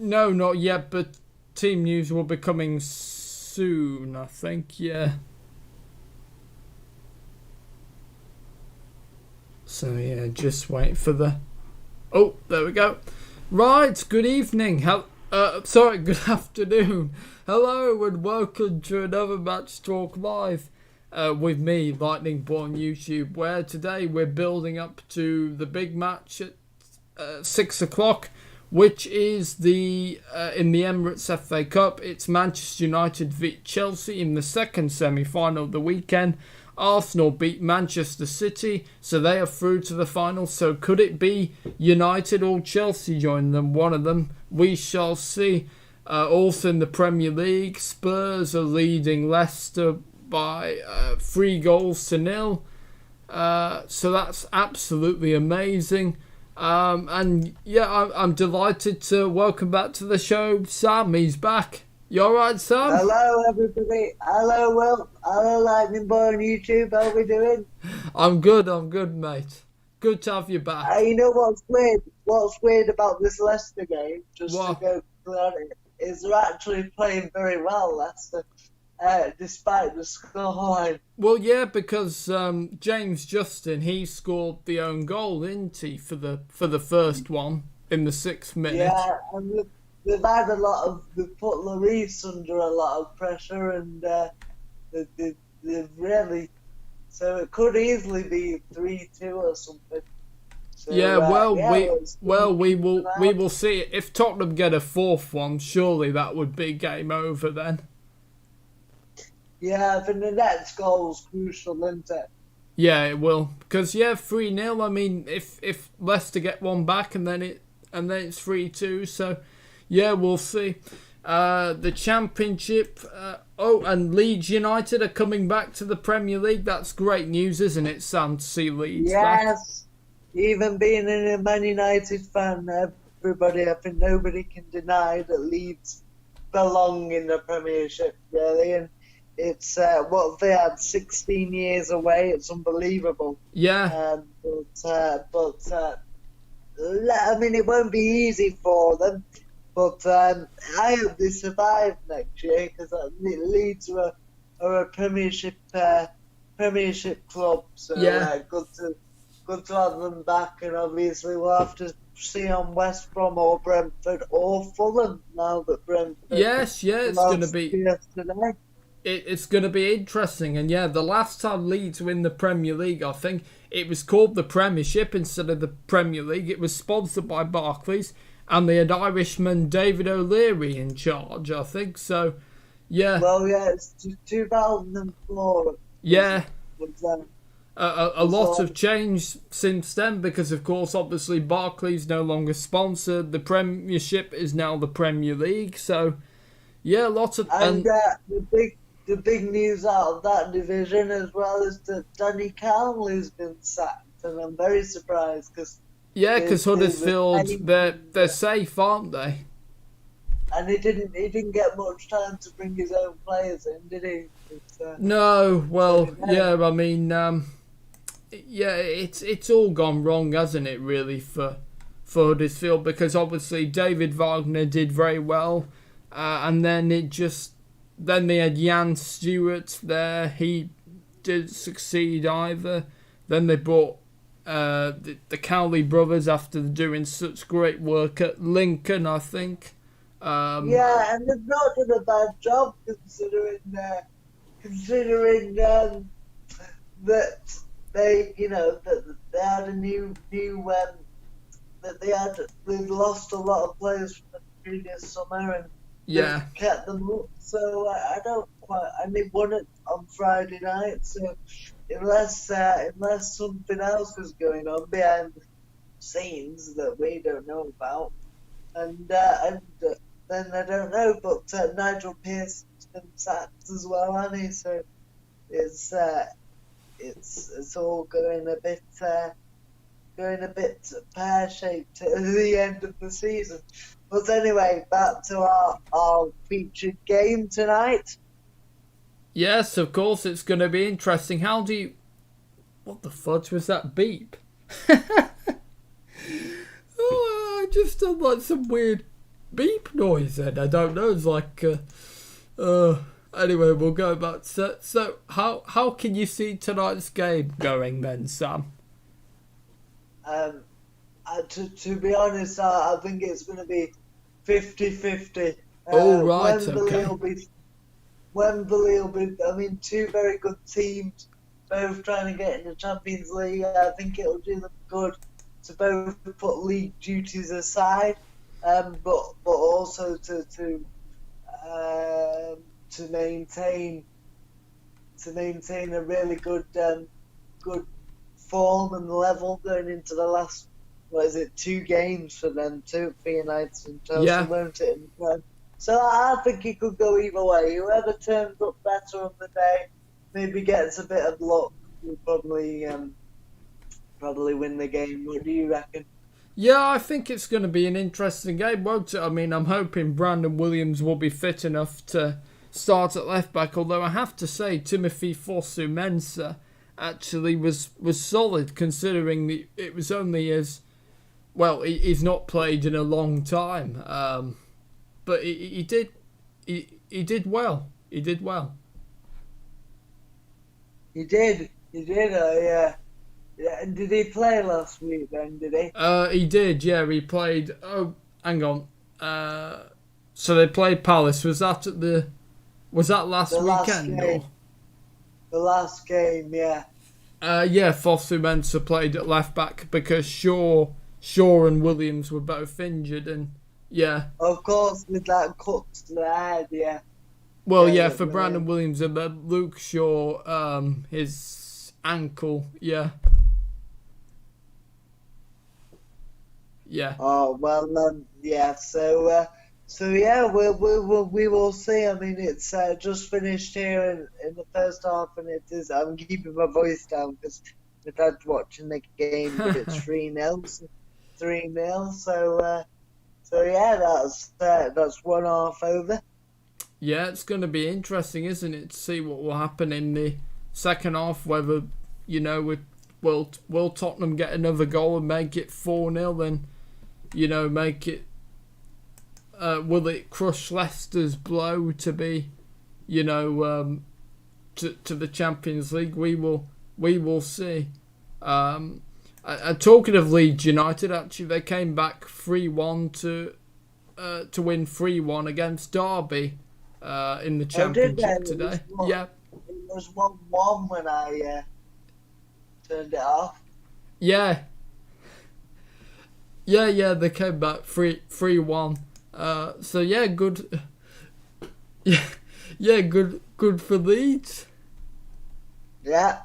No, not yet, but team news will be coming soon, I think, yeah. So, yeah, just wait for the... Oh, there we go. Right, good evening. Good afternoon. Hello and welcome to another Match Talk Live with me, Lightning Born YouTube, where today we're building up to the big match at 6 o'clock, which is the in the Emirates FA Cup. It's Manchester United v Chelsea in the second semi-final of the weekend. Arsenal beat Manchester City, so they are through to the final. So could it be United or Chelsea join them? One of them. We shall see. Also in the Premier League, Spurs are leading Leicester by 3-0. So that's absolutely amazing. And yeah, I'm delighted to welcome back to the show Sam. He's back. You alright, Sam? Hello, everybody. Hello, Will. Hello, Lightning Boy on YouTube. How are we doing? I'm good, mate. Good to have you back. You know what's weird? What's weird about this Leicester game, just What? to go clear it, is they're actually playing very well, Leicester, despite the scoreline. Well, yeah, because James Justin, he scored the own goal, didn't he, for the first one in the 6th minute? Yeah, and they've put Lloris under a lot of pressure, and they've really, so it could easily be 3-2 or something. So, we will see. If Tottenham get a 4th one, surely that would be game over then. Yeah, I think the next goal is crucial, isn't it? Yeah, it will. Because 3-0. I mean, if Leicester get one back and then it's 3-2. So yeah, we'll see. The Championship. And Leeds United are coming back to the Premier League. That's great news, isn't it, Sam? To see Leeds back. Yes. Even being a Man United fan, I think nobody can deny that Leeds belong in the Premiership, really. And it's what they had 16 years away. It's unbelievable. Yeah. But I mean, it won't be easy for them. But I hope they survive next year, because Leeds are a Premiership club. So yeah. Good to have them back, and obviously we'll have to see on West Brom or Brentford or Fulham now that Brentford. Yes, it's going to be. Yesterday. It's going to be interesting, and yeah, the last time Leeds win the Premier League, I think it was called the Premiership instead of the Premier League. It was sponsored by Barclays, and they had Irishman David O'Leary in charge, I think. So, yeah. Well, yeah, it's 2004. Yeah. A lot of change since then, because of course, obviously, Barclays no longer sponsored. The Premiership is now the Premier League. So, yeah, lots of the big news out of that division as well is that Danny Cowley's been sacked, and I'm very surprised because Huddersfield they're safe, aren't they? And he didn't get much time to bring his own players in, did he? No, well, yeah, I mean. Yeah, it's all gone wrong, hasn't it, really, for Huddersfield, because obviously David Wagner did very well, and then they had Jan Stewart there. He didn't succeed either. Then they brought the Cowley brothers after doing such great work at Lincoln, I think. Yeah, and they've not done a bad job considering that. They had a new that they'd lost a lot of players from the previous summer, and yeah, kept them up. So I don't quite. And they won it on Friday night. So unless something else was going on behind the scenes that we don't know about, and then I don't know. But Nigel Pearson's been sacked as well, hasn't he? So it's all going a bit pear-shaped at the end of the season. But anyway, back to our featured game tonight. Yes, of course, it's going to be interesting. What the fudge was that beep? I just done like some weird beep noise then? I don't know. It's like, anyway, we'll go back. So how can you see tonight's game going then, Sam? To be honest, I think it's going to be 50-50. Oh, right, Wembley okay. Wembley will be, I mean, two very good teams, both trying to get in the Champions League. I think it'll do them good to both put league duties aside, but also to maintain a really good form and level going into the last, what is it, 2 games for them, for United and Chelsea, Yeah. won't it? So I think it could go either way. Whoever turns up better on the day, maybe gets a bit of luck, will probably win the game. What do you reckon? Yeah, I think it's going to be an interesting game, won't it? I mean, I'm hoping Brandon Williams will be fit enough to start at left back. Although I have to say, Timothy Fosu-Mensah actually was solid, considering it was only his. Well, he's not played in a long time, but he did well. He did well. He did. Yeah. And did he play last week then? Did he? He did. Yeah, he played. Oh, hang on. So they played Palace. Was that last weekend? Game. Or? The last game, yeah. Yeah, Fosu-Mensah played at left back because Shaw and Williams were both injured, and yeah. Of course, with that cut to the head, yeah. Well, yeah, for Brandon Williams and Luke Shaw, his ankle, yeah. Yeah. Oh well, yeah. So yeah, we will see. I mean, it's just finished here in the first half, and it is. I'm keeping my voice down because my dad's watching the game, but it's 3-0. 3-0. So yeah, that's one half over. Yeah, it's going to be interesting, isn't it, to see what will happen in the second half. Whether will Tottenham get another goal and make it 4-0, and make it. Will it crush Leicester's blow to be, to the Champions League? We will see. Talking of Leeds United, actually, they came back 3-1 to win 3-1 against Derby in the Championship today. Yeah. It was 1-1 when I turned it off. Yeah. Yeah, they came back 3-1. So yeah, good. Yeah, good for Leeds. Yeah,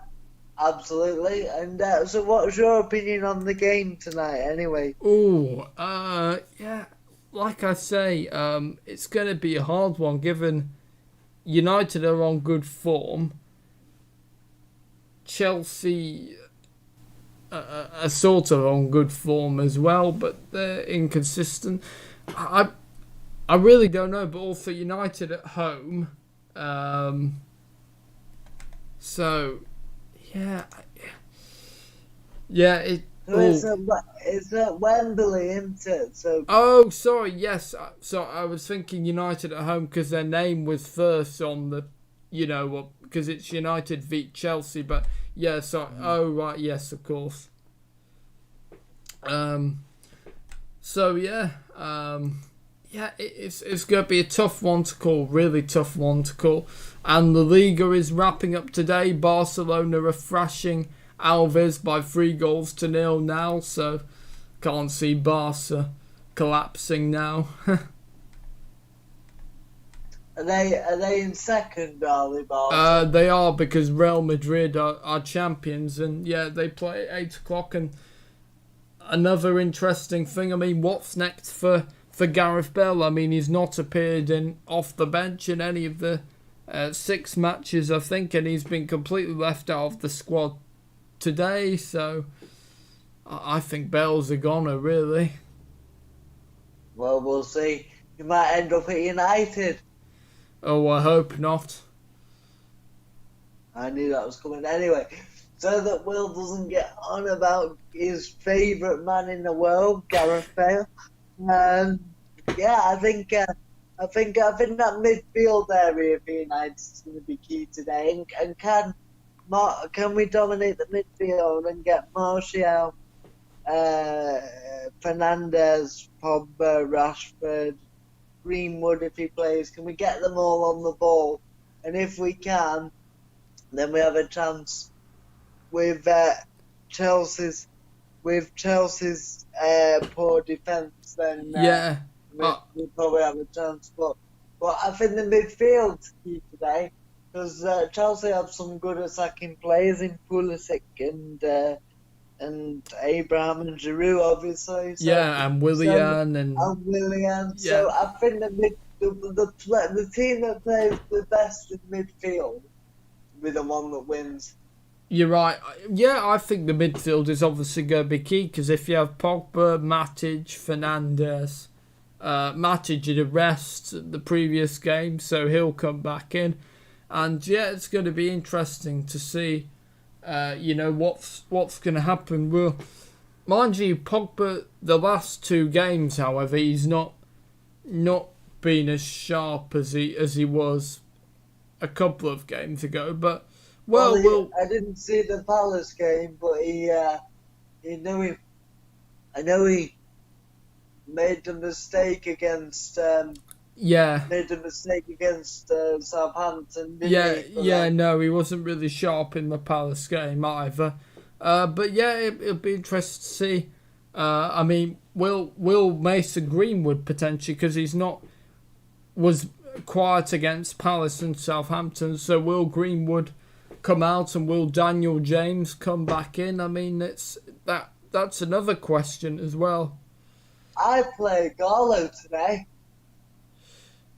absolutely. And so, what's your opinion on the game tonight, anyway? Yeah, like I say, it's going to be a hard one given United are on good form. Chelsea are sort of on good form as well, but they're inconsistent. I really don't know, but also United at home. So, yeah. It's at Wembley, isn't it? So. Oh, sorry, yes. So I was thinking United at home because their name was first on the, because it's United v Chelsea, but yeah, so, oh, right, yes, of course. So, yeah. Yeah, it's going to be a tough one to call, really tough one to call. And the Liga is wrapping up today. Barcelona are thrashing Alves by 3-0 now, so can't see Barca collapsing now. Are they in second, are they, Barca? They are, because Real Madrid are champions, and yeah, they play at 8 o'clock. And another interesting thing, I mean, what's next for Gareth Bale? I mean, he's not appeared off the bench in any of the 6 matches, I think, and he's been completely left out of the squad today, so I think Bale's a goner, really. Well, we'll see. He might end up at United. Oh, I hope not. I knew that was coming. Anyway, so that Will doesn't get on about his favourite man in the world, Gareth Bale. Yeah, I think that midfield area for United is going to be key today. And can we dominate the midfield and get Martial, Fernandez, Pogba, Rashford, Greenwood if he plays? Can we get them all on the ball? And if we can, then we have a chance with Chelsea's poor defence. Then Yeah. we'll probably have a chance. But I think the midfield's key today because Chelsea have some good attacking players in Pulisic and Abraham and Giroud, obviously. So, Yeah, and Willian and Willian. yeah. So I think the team that plays the best in midfield will be the one that wins. You're right. Yeah, I think the midfield is obviously going to be key because if you have Pogba, Matic, Fernandes, Matic did a rest the previous game, so he'll come back in. And yeah, it's going to be interesting to see, what's going to happen. Well, mind you, Pogba, the last two games, however, he's not been as sharp as he was a couple of games ago. But I didn't see the Palace game, but I know he made the mistake against Southampton. No, he wasn't really sharp in the Palace game either. But yeah, it'll be interesting to see. I mean, will Mason Greenwood potentially, because was quiet against Palace and Southampton, so will Greenwood come out and will Daniel James come back in? I mean, that's another question as well. I play Garlo today.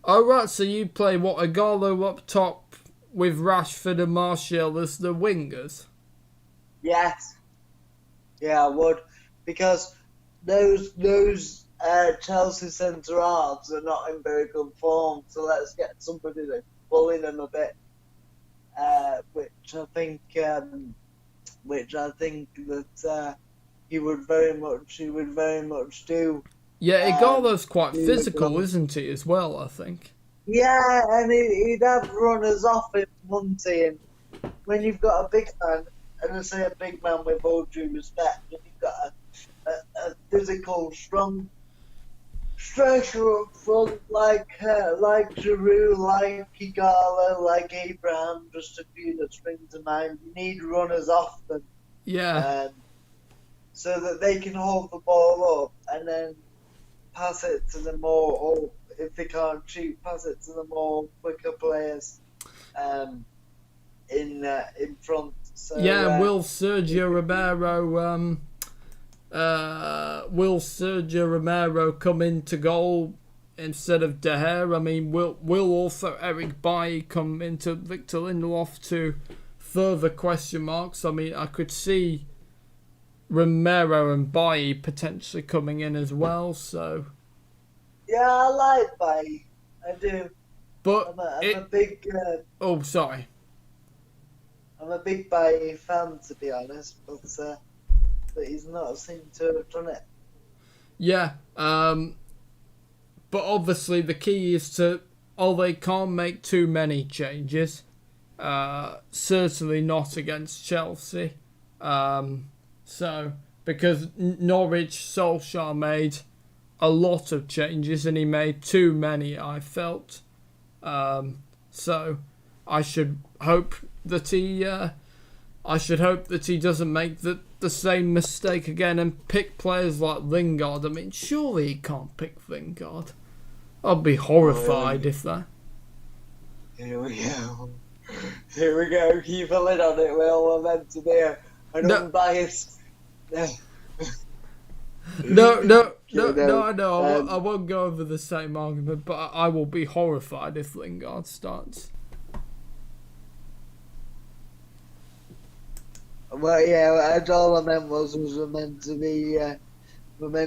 Oh, right, so you play a Garlo up top with Rashford and Martial as the wingers? Yes. Yeah, I would. Because those Chelsea centre-halves are not in very good form, so let's get somebody to bully them a bit. Which I think that he would very much do. Yeah, Igalo's quite physical, isn't he, as well, I think? Yeah, and he'd have runners off him, wouldn't he? And when you've got a big man, and I say a big man with all due respect, and you've got a physical, strong striker up front like Giroud, like Igalo, like Abraham, just a few that spring to mind. You need runners off them. Yeah. So that they can hold the ball up and then pass it to the or if they can't shoot, pass it to the more quicker players in front. So, will Sergio Romero come into goal instead of De Gea? I mean, will also Eric Bailly come into Victor Lindelof to further question marks? I mean, I could see Romero and Bailly potentially coming in as well. So yeah, I like Bailly. I do. But I'm a big. Sorry. I'm a big Bailly fan, to be honest, but he's not seemed to have done it. Yeah, but obviously the key is they can't make too many changes. Certainly not against Chelsea. Because Norwich, Solskjaer made a lot of changes and he made too many, I felt. So I should hope that he doesn't make the same mistake again and pick players like Lingard. I mean, surely he can't pick Lingard. I'd be horrified if that. Here we go. Keep a lid on it. We're meant to be an unbiased. No. I won't go over the same argument, but I will be horrified if Lingard starts. Well, yeah, all I meant was we're meant to be, we're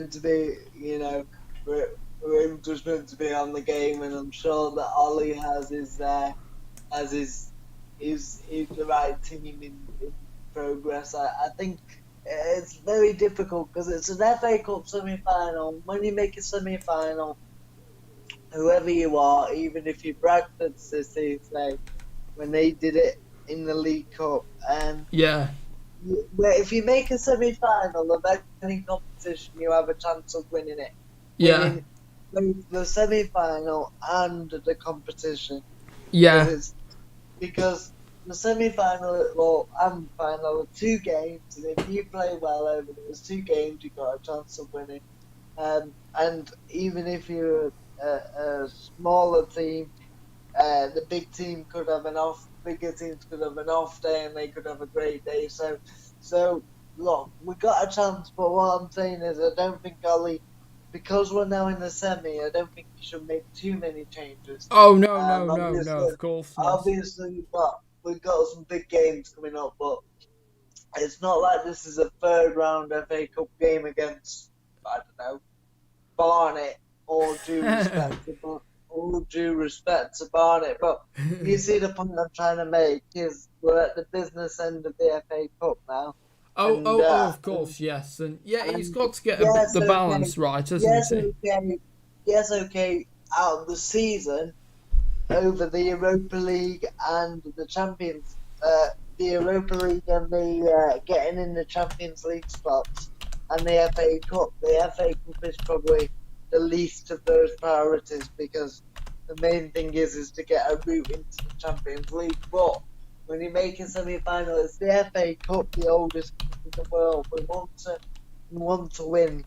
just meant to be on the game, and I'm sure that Ollie has the right team in progress. I think it's very difficult because it's an FA Cup semi-final. When you make a semi-final, whoever you are, even if you're Bradford City, say, when they did it in the League Cup, and Yeah, if you make a semi-final of any competition, you have a chance of winning it. yeah, Winning both the semi-final and the competition. yeah, Because the semi-final and final are 2 games, and if you play well over those 2 games, you've got a chance of winning. And even if you're a smaller team, the bigger teams could have an off day, and they could have a great day. So look, we got a chance, but what I'm saying is, I don't think Ollie, because we're now in the semi, I don't think you should make too many changes. oh no, no, no, no, Obviously, of course not. obviously, but we've got some big games coming up, but it's not like this is a third round FA Cup game against, I don't know, Barnet. All due respect to Barnet, but you see the point I'm trying to make is we're at the business end of the FA Cup now, Oh, and oh, oh, of course, yes, and yeah, he's and got to get yes, the okay, balance right, hasn't yes, he? okay, yes, okay. Out of the season, over the Europa League and the Champions, the Europa League and the getting in the Champions League spots and the FA Cup. The FA Cup is probably the least of those priorities, because the main thing is to get a route into the Champions League. But when you make a semi-final, it's the FA Cup, the oldest cup in the world. We want to win.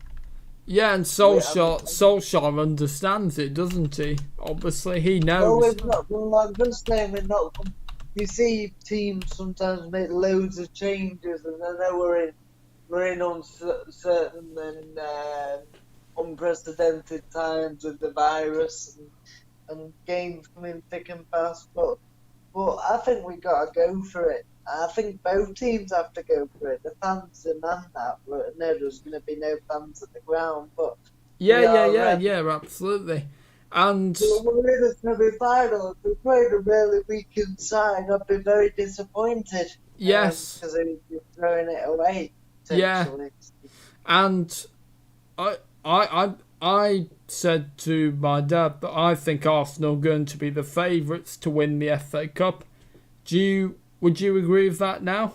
Yeah, and Solskjaer understands it, doesn't he? Obviously, he Well, knows. we're not. Well, I'm just saying we're not. You see, teams sometimes make loads of changes, and I know we're in uncertain and unprecedented times with the virus, and games coming thick and fast. But I think we gotta go for it. I think both teams have to go for it. The fans demand that. But no, there's going to be no fans at the ground, but Yeah, we yeah, are. yeah, yeah, absolutely. And We're in the semi-final. If we played a really weakened side, I'd be very disappointed. yes, Because they'd be throwing it away, yeah, potentially. and I said to my dad that I think Arsenal are going to be the favourites to win the FA Cup. Would you agree with that now?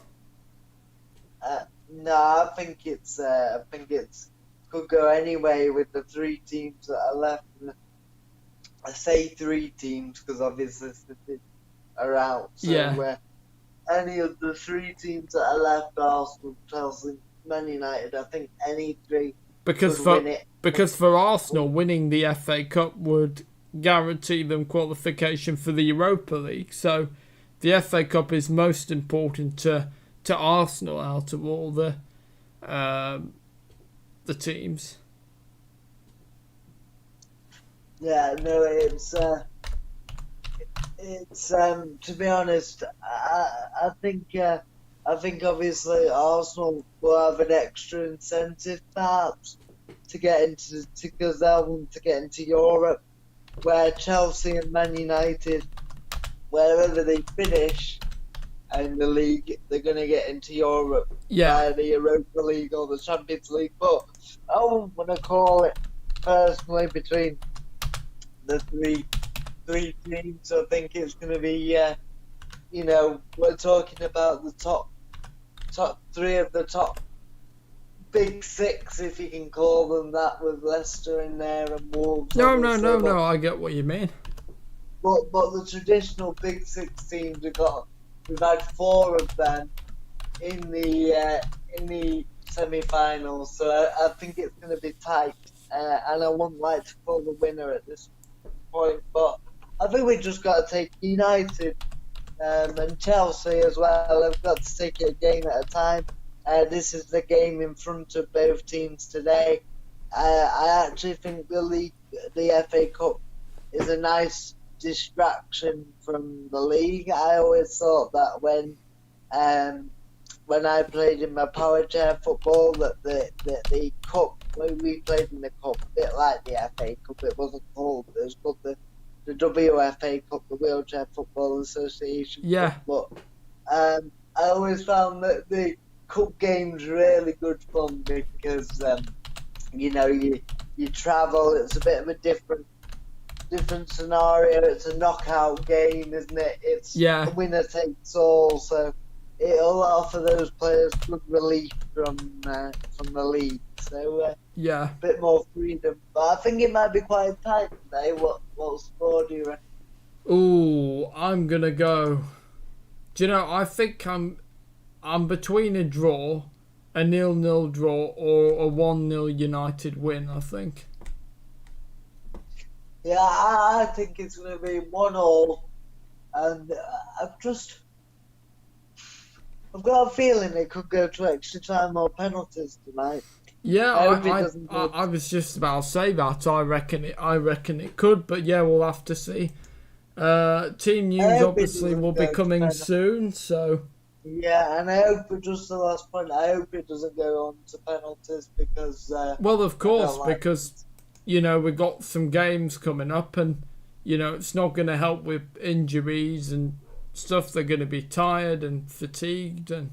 No, I think it's could go anyway with the 3 teams that are left. I say 3 teams because obviously City are out. So Yeah, any of the 3 teams that are left, Arsenal, Chelsea, Man United, I think any 3 because could for win it. because for Arsenal, winning the FA Cup would guarantee them qualification for the Europa League. So the FA Cup is most important to Arsenal out of all the teams. Yeah, no, it's to be honest, I think obviously Arsenal will have an extra incentive perhaps to get into because they'll want to get into Europe, where Chelsea and Man United, wherever they finish in the league, they're going to get into Europe Yeah, via the Europa League or the Champions League. But I wouldn't want to call it personally between the three teams. I think it's going to be, we're talking about the top 3 of the top big 6, if you can call them that, with Leicester in there and Wolves. no, Obviously. no. I get what you mean. But the traditional big 6 teams we've had 4 of them in the semi-finals, so I think it's going to be tight, and I wouldn't like to call the winner at this point, but I think we just got to take United and Chelsea as well. I've got to take it a game at a time. This is the game in front of both teams today. I actually think the FA Cup is a nice distraction from the league. I always thought that when I played in my power chair football, that the cup, when we played in the cup, a bit like the FA Cup, it wasn't called. It was called the WFA Cup, the Wheelchair Football Association Yeah, Cup. But I always found that the cup games really good fun because you travel. It's a bit of a different different scenario. It's a knockout game, isn't it? It's Yeah. a winner takes all, so it'll offer those players good relief from the league. So Yeah. a bit more freedom. But I think it might be quite tight today. What score do you reckon? Ooh, I'm gonna go. Do you know? I think I'm between a draw, a 0-0 draw, or a 1-0 United win. I think. Yeah, I think it's going to be 1-1, and I've got a feeling it could go to extra time or penalties tonight. Yeah, I I was just about to say that. I reckon it could, but yeah, we'll have to see. Team news obviously will be coming soon, so. Yeah, and I hope, just the last point, I hope it doesn't go on to penalties because. Well, of course, because we've got some games coming up, and it's not going to help with injuries and stuff. They're going to be tired and fatigued, and.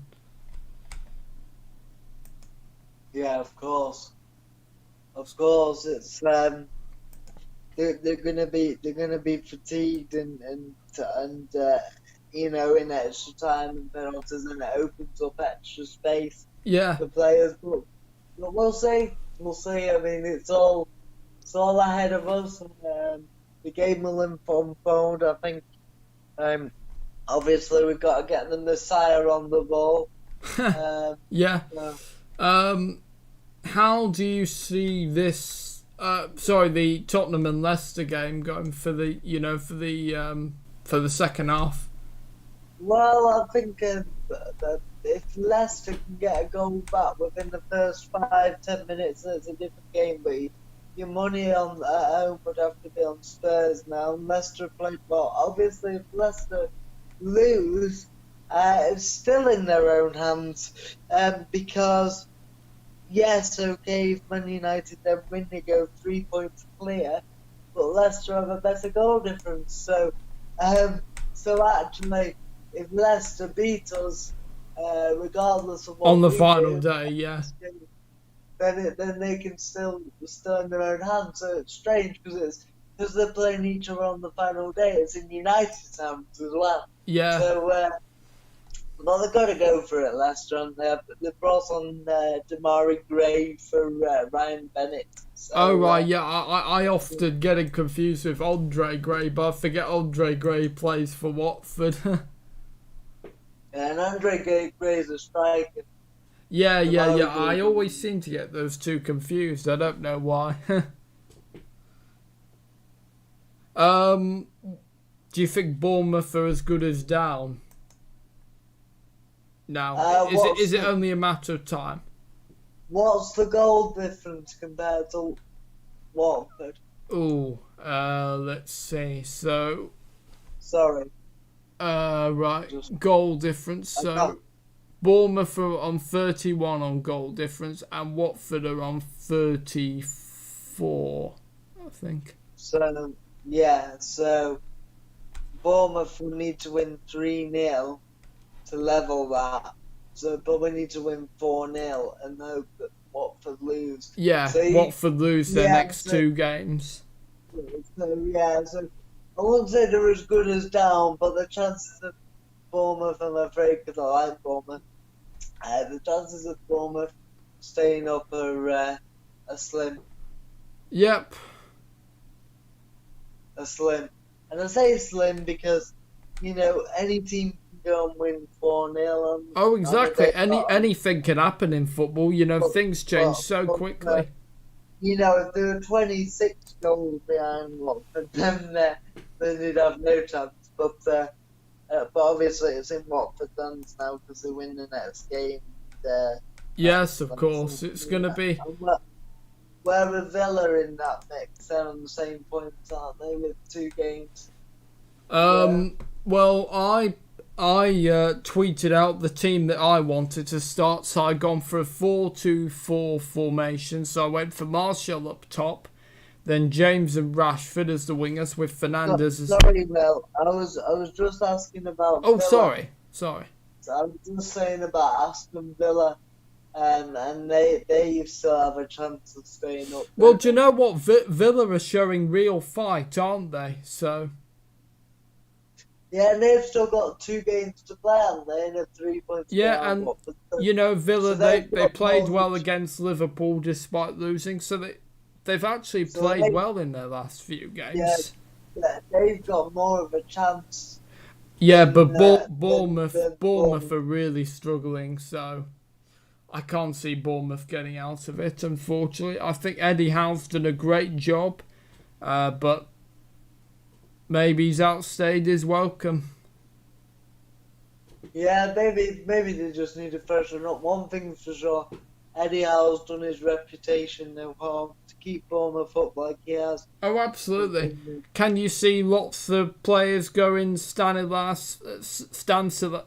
Yeah, of course. It's they're gonna be fatigued and in extra time and penalties, and it opens up extra space for players. But we'll see. I mean, it's all ahead of us. The game will unfold. I think. Obviously, we've got to get the Messiah on the ball. Yeah. How do you see this? The Tottenham and Leicester game going for the second half? Well, I think that if Leicester can get a goal back within the first 5-10 minutes, it's a different game. But your money on at home would have to be on Spurs now. Leicester played well. Obviously, if Leicester lose, it's still in their own hands because. Yes, okay, if Man United then win, they go 3 points clear, but Leicester have a better goal difference. So actually, if Leicester beat us, regardless of what on the we final do, day, then they can still in their own hands. So it's strange because they're playing each other on the final day. It's in United's hands as well. Yeah. So. Well, they've got to go for it, Leicester, and they brought on Damari Gray for Ryan Bennett. So, right, yeah. I often getting confused with Andre Gray, but I forget Andre Gray plays for Watford. And Andre Gray is a striker. Yeah. I always seem to get those two confused. I don't know why. Do you think Bournemouth are as good as down? No. Is it only a matter of time? What's the goal difference compared to Watford? Let's see. So. Sorry. Right. Goal difference. So, Bournemouth are on 31 on goal difference, and Watford are on 34, I think. So Bournemouth will need to win 3-0 to level that. But we need to win 4-0 and hope that Watford lose. Yeah, Watford lose their next two games. So I won't say they're as good as down, but the chances of Bournemouth, I'm afraid, because I like Bournemouth, the chances of Bournemouth staying up are slim. Yep. Are slim. And I say slim because, any team can go and win 4-0. Oh, exactly. Anything can happen in football. Things change so quickly. If there were 26 goals behind Watford, then they'd have no chance. But obviously it's in Watford's hands now because they win the next game. Yes, of course. It's going to be... Where are Villa in that mix? They're on the same points, aren't they, with 2 games? Well, I tweeted out the team that I wanted to start, so I gone for a 4-2-4 formation. So I went for Martial up top, then James and Rashford as the wingers with Fernandes as... Sorry, Mel. I was just asking about Oh, Villa. sorry. So I was just saying about Aston Villa. and they still have a chance of staying up there. Well, do you know what? Villa are showing real fight, aren't they? So. Yeah, and they've still got 2 games to play, haven't they? And 3 points. Yeah, and Villa so they played more, well against Liverpool despite losing, so they've actually played well in their last few games. Yeah, they've got more of a chance. Yeah, but Bournemouth are really struggling, so I can't see Bournemouth getting out of it, unfortunately. I think Eddie Howe's done a great job, but maybe he's outstayed his welcome. Yeah, maybe they just need to freshen up. One thing's for sure, Eddie Howe's done his reputation no harm to keep Bournemouth up like he has. Oh, absolutely. Can you see lots of players going Stanislas?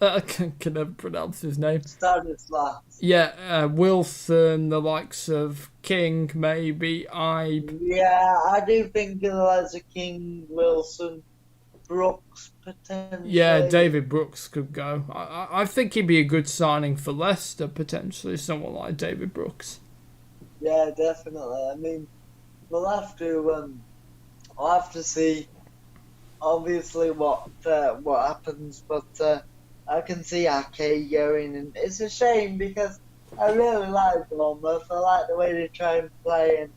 I can never pronounce his name. Stanislas. Yeah, Wilson, the likes of King, maybe, Ibe. Yeah, I do think the likes of King, Wilson, Brooks, potentially. Yeah, David Brooks could go. I think he'd be a good signing for Leicester, potentially, someone like David Brooks. Yeah, definitely. I mean, we'll have to see, obviously, what happens, but I can see Ake going, and it's a shame because I really like Bournemouth. I like the way they try and play,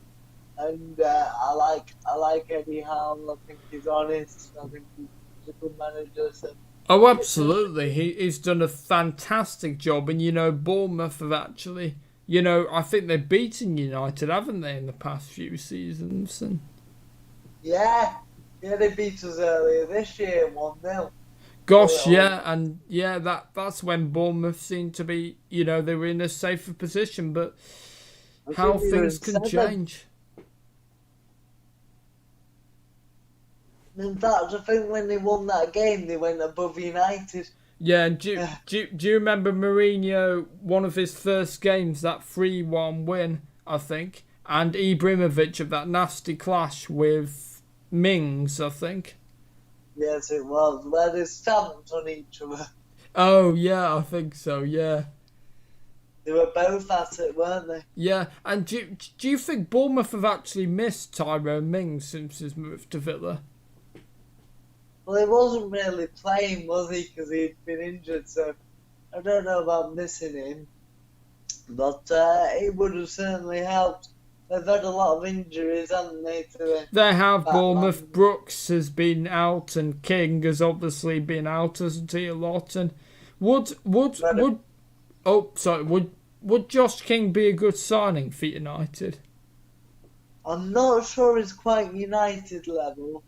and I like Eddie Howe. I think he's honest. I think he's a good manager. So. Oh, absolutely. He's done a fantastic job, and Bournemouth have actually, I think they've beaten United, haven't they, in the past few seasons? And yeah, they beat us earlier this year, 1-0. Gosh, yeah, and that's when Bournemouth seemed to be, they were in a safer position, but how things can change. In fact, I think when they won that game, they went above United. Yeah, and do you remember Mourinho, one of his first games, that 3-1 win, I think, and Ibrahimovic of that nasty clash with Mings, I think? Yes, it was. Where they stamped on each other. Oh, yeah, I think so, yeah. They were both at it, weren't they? Yeah, and do you think Bournemouth have actually missed Tyrone Mings since his move to Villa? Well, he wasn't really playing, was he? Because he'd been injured, so I don't know about missing him. But it would have certainly helped. They've had a lot of injuries, haven't they? They have. Bournemouth. Brooks has been out, and King has obviously been out, hasn't he, a lot? And would Josh King be a good signing for United? I'm not sure he's quite United level.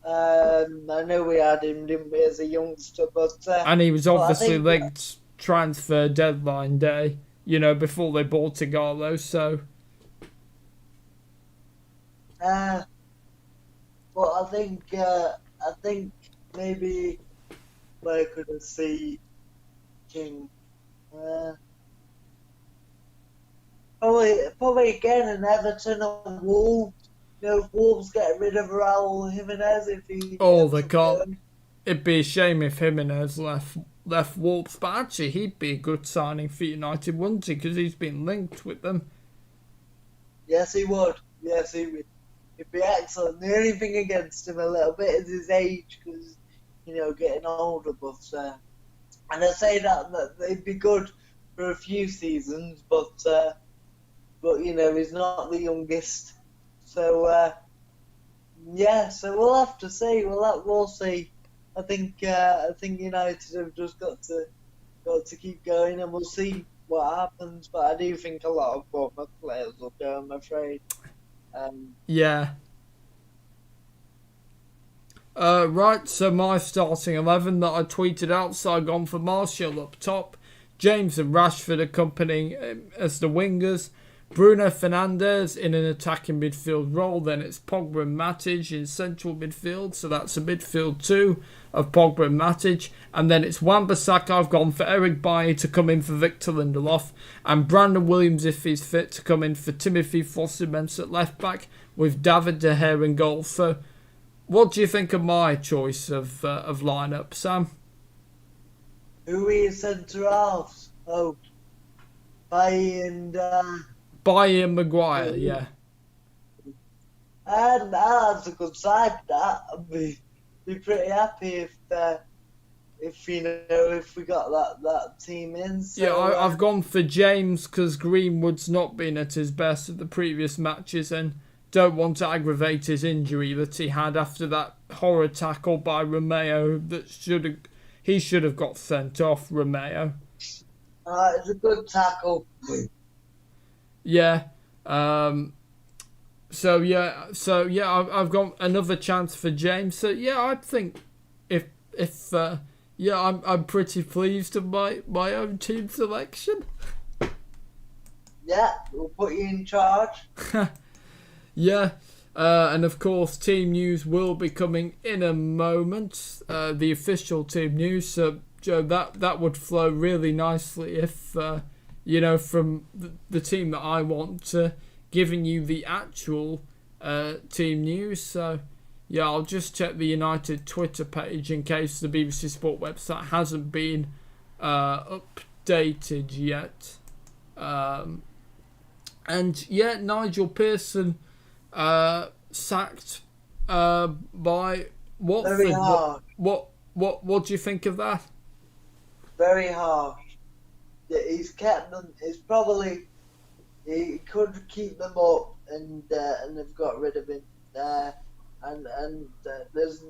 I know we had him, didn't we, as a youngster, but and he was obviously linked transfer deadline day, before they bought Igalo, so. Well, I think maybe where could I see King? Probably again in Everton and Wolves. If Wolves get rid of Raul Jimenez, if he... Oh, they can't. It'd be a shame if Jimenez left Wolves, but actually he'd be a good signing for United, wouldn't he? Because he's been linked with them. Yes, he would. Yes, he would. It'd be excellent. The only thing against him a little bit is his age, because, getting older, but... and I say that they'd be good for a few seasons, but he's not the youngest. So, so we'll have to see. We'll see. I think United have just got to keep going, and we'll see what happens. But I do think a lot of Bournemouth players will go, I'm afraid. Yeah. Right, so my starting 11 that I tweeted out, so I've gone for Martial up top, James and Rashford accompanying as the wingers, Bruno Fernandes in an attacking midfield role, then it's Pogba and Matic in central midfield, so that's a midfield two of Pogba and Matic, and then it's Wan-Bissaka. I've gone for Eric Bailly to come in for Victor Lindelof, and Brandon Williams, if he's fit, to come in for Timothy Fosu-Mensah at left back, with David De Gea in goal. So what do you think of my choice of lineup, Sam? Who are your centre halves? Oh. Bailly and Maguire, yeah. And that's a good side. That I'd be pretty happy if we got that team in. So, Yeah, I've gone for James because Greenwood's not been at his best at the previous matches and don't want to aggravate his injury that he had after that horror tackle by Romeo that he should have got sent off, Romeo. It's a good tackle. Yeah. So I've got another chance for James. So yeah, I think I'm pretty pleased with my own team selection. Yeah, we'll put you in charge. Yeah, and of course, team news will be coming in a moment. The official team news. So Joe, that would flow really nicely if from the team that I want to giving you the actual team news. So yeah, I'll just check the United Twitter page in case the BBC Sport website hasn't been updated yet. And yeah, Nigel Pearson sacked by Watford. Very hard. What do you think of that? Very harsh. Yeah, he's kept them. He could keep them up, and they've got rid of him. There's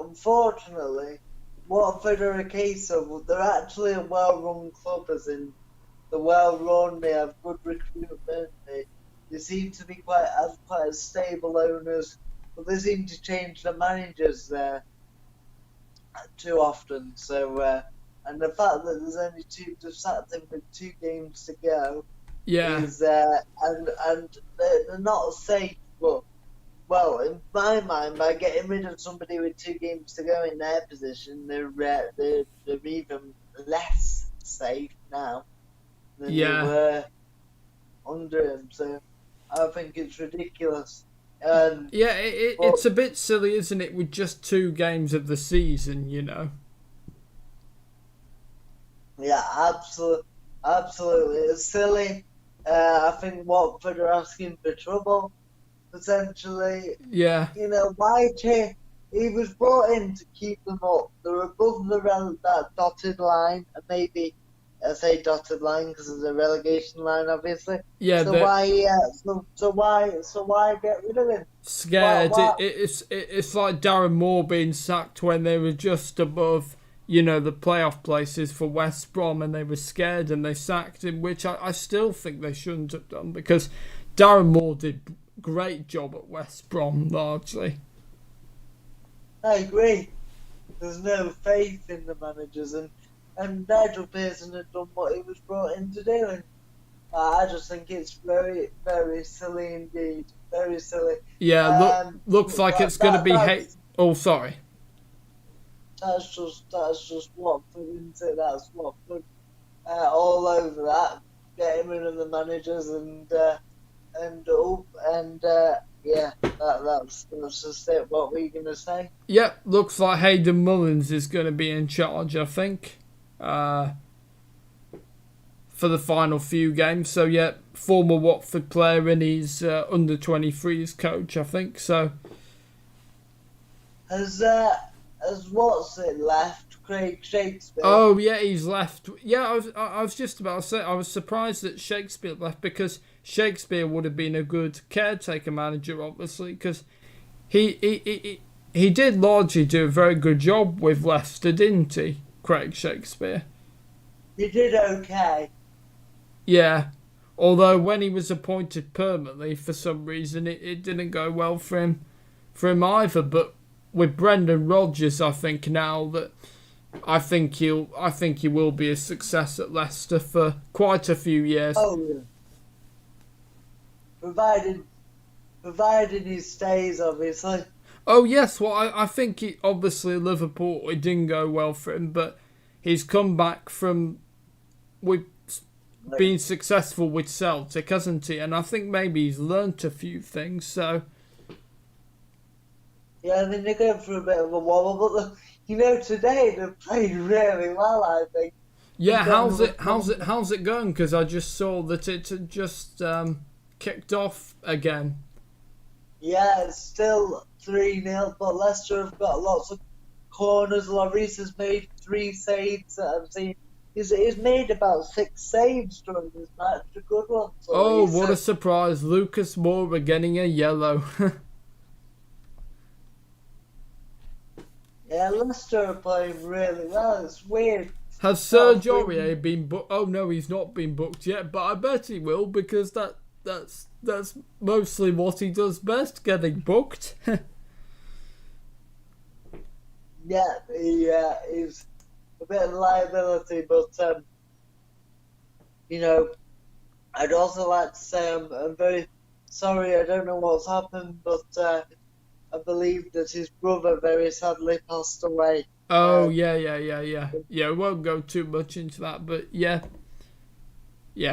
unfortunately Watford are a case of they're actually a well-run club, as in they're well-run. They have good recruitment. They seem to be quite stable owners, but they seem to change the managers too often. So and the fact that there's only they've sacked him with 2 games to go. Yeah. Is and they're not safe, but well, in my mind, by getting rid of somebody with 2 games to go in their position, they're even less safe now than they were under him. So I think it's ridiculous. It's a bit silly, isn't it, with just 2 games of the season, Yeah, absolutely. It's silly. I think Watford are asking for trouble, potentially. Yeah. Why change? He was brought in to keep them up. They're above that dotted line, and maybe I say dotted line because there's a relegation line, obviously. Yeah. So why get rid of him? Scared. It's like Darren Moore being sacked when they were just above, the playoff places for West Brom, and they were scared and they sacked him, which I still think they shouldn't have done because Darren Moore did a great job at West Brom largely. I agree. There's no faith in the managers, and Nigel Pearson had done what he was brought in to do, and I just think it's very, very silly indeed. Very silly. Yeah, looks like it's going to be hate. Oh, sorry. That's just Watford, isn't it? That's Watford all over that, getting rid of the managers that's just it. What were you gonna say? Yep, looks like Hayden Mullins is going to be in charge, I think, for the final few games. So yeah, former Watford player and he's under 23s coach, I think. So Has what's it left? Craig Shakespeare. Oh yeah, he's left. Yeah, I was just about to say I was surprised that Shakespeare left because Shakespeare would have been a good caretaker manager, obviously, because he did largely do a very good job with Leicester, didn't he, Craig Shakespeare? He did okay. Yeah, although when he was appointed permanently, for some reason it didn't go well for him either. But with Brendan Rodgers, I think now that I think he will be a success at Leicester for quite a few years. Oh yeah. Provided he stays, obviously. Oh yes, well I think obviously Liverpool it didn't go well for him, but he's come back from with being successful with Celtic, hasn't he? And I think maybe he's learnt a few things. So yeah, I mean they're going through a bit of a wobble, but today they've played really well. I think. Yeah, how's it? Tottenham. How's it going? Because I just saw that it had just kicked off again. Yeah, it's still 3-0, but Leicester have got lots of corners. Lloris has made 3 saves that I've seen. He's made about 6 saves during this match, a good one. Oh, what a surprise! Lucas Moura getting a yellow. Yeah, Leicester are playing really well. It's weird. Has Serge Aurier been booked? Oh no, he's not been booked yet, but I bet he will because that's mostly what he does best, getting booked. Yeah, he's a bit of liability, but I'd also like to say I'm very sorry. I don't know what's happened, but I believe that his brother very sadly passed away. Oh yeah. We won't go too much into that, but yeah,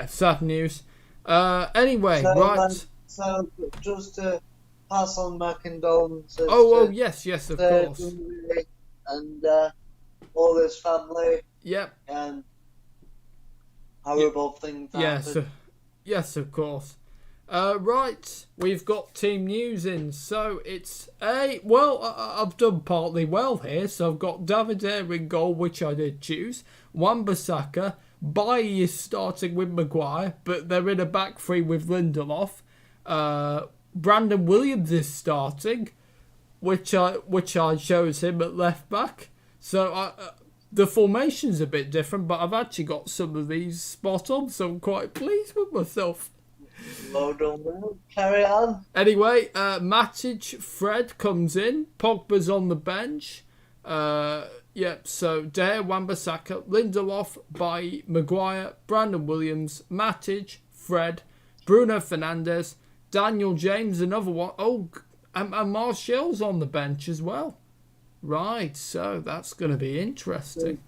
sad news. Anyway, right. So just to pass on my condolences. Oh yes, of course. And all his family. Yep. And horrible things happen. Yes, of course. Right, we've got team news in. So it's I've done partly well here. So I've got David Ayer in goal, which I did choose. Wan-Bissaka. Bailly is starting with Maguire, but they're in a back three with Lindelof. Brandon Williams is starting, which I chose him at left back. So the formation's a bit different, but I've actually got some of these spot on, so I'm quite pleased with myself. Well done. Carry on. Anyway, Matic, Fred comes in. Pogba's on the bench. So De Gea, Wan-Bissaka, Lindelof, Bailly, Maguire, Brandon Williams, Matic, Fred, Bruno Fernandes, Daniel James, another one. Oh, and Martial's on the bench as well. Right, so that's going to be interesting.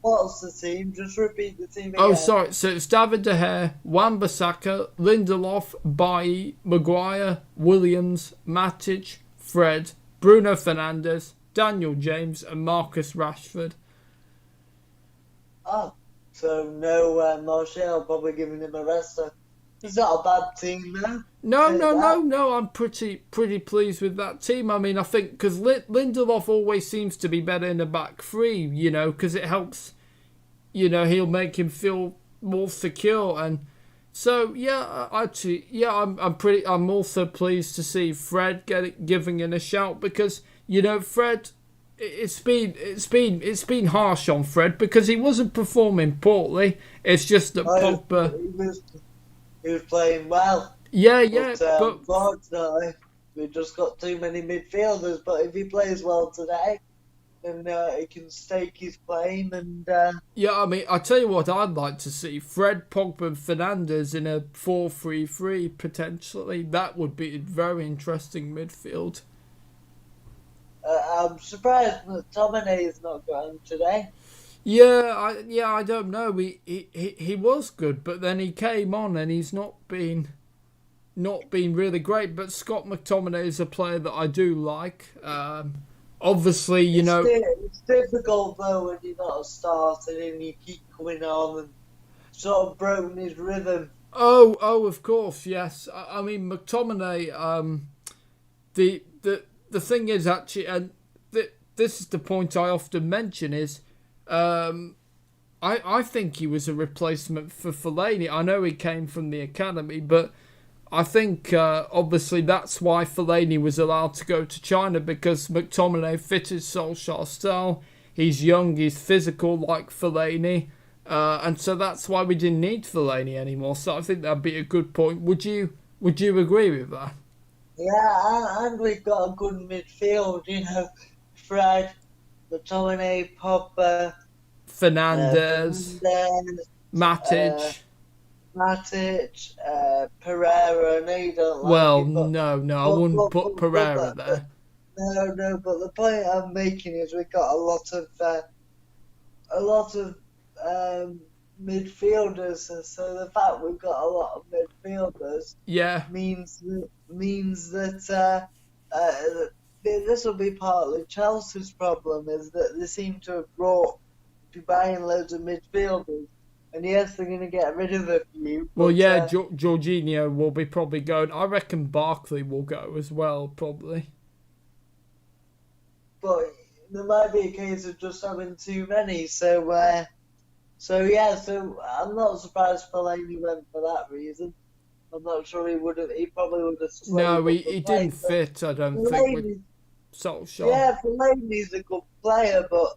What's the team? Just repeat the team again. Oh, sorry. So it's David De Gea, Wan-Bissaka, Lindelof, Bailly, Maguire, Williams, Matic, Fred, Bruno Fernandes, Daniel James, and Marcus Rashford. Oh, so no Martial, probably giving him a rest. He's not a bad team now. No. I'm pretty pleased with that team. I mean, I think because Lindelof always seems to be better in the back three, because it helps. He'll make him feel more secure, and so I'm also pleased to see Fred giving in a shout because Fred. It's been harsh on Fred because he wasn't performing poorly. It's just that Pogba. He was playing well. Yeah, but unfortunately, we've just got too many midfielders. But if he plays well today, then he can stake his claim. And I mean, I tell you what, I'd like to see Fred, Pogba, and Fernandes in a 4-3-3 potentially. That would be a very interesting midfield. I'm surprised that McTominay is not going today. I don't know. He was good, but then he came on and he's not been really great. But Scott McTominay is a player that I do like. Obviously, it's difficult though when you're not starting and you keep coming on and sort of broken his rhythm. Oh, of course, yes. I mean McTominay. The thing is actually, and this is the point I often mention is. I think he was a replacement for Fellaini. I know he came from the academy, but I think obviously that's why Fellaini was allowed to go to China because McTominay fitted Solskjaer's style. He's young, he's physical like Fellaini, and so that's why we didn't need Fellaini anymore. So I think that'd be a good point. Would you agree with that? Yeah, and we've got a good midfield. Fred, McTominay, Pogba, Fernandes, Matic, Pereira. No, you don't like well, it, but, no, I wouldn't put Pereira there. No, but the point I'm making is we've got a lot of midfielders, and so the fact we've got a lot of midfielders, means that this will be partly Chelsea's problem is that they seem to have brought be buying loads of midfielders. And yes, they're going to get rid of a few. Well, But, yeah, Jorginho will be probably going. I reckon Barkley will go as well, probably. but there might be a case of just having too many. So yeah, so I'm not surprised Fellaini went for that reason. I'm not sure he would have. He probably would have. No, he didn't fit. I don't think with Solskjaer. Yeah, Fellaini's a good player, but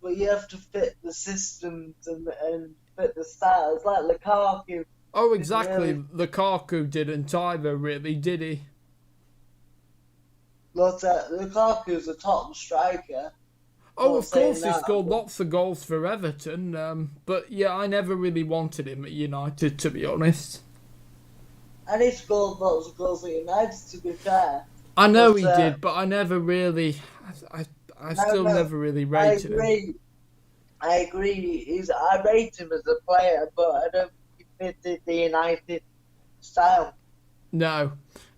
you have to fit the systems and fit the style. It's like Lukaku. Oh, exactly. Lukaku didn't either, really, did he? But Lukaku's a top striker. Oh, of course, he scored lots of goals for Everton. But yeah, I never really wanted him at United, to be honest. And he scored lots of goals at United, to be fair. I know he did, but I never really... I still never really rated him. I agree. I rate him as a player, but I don't think he fitted the United style. No.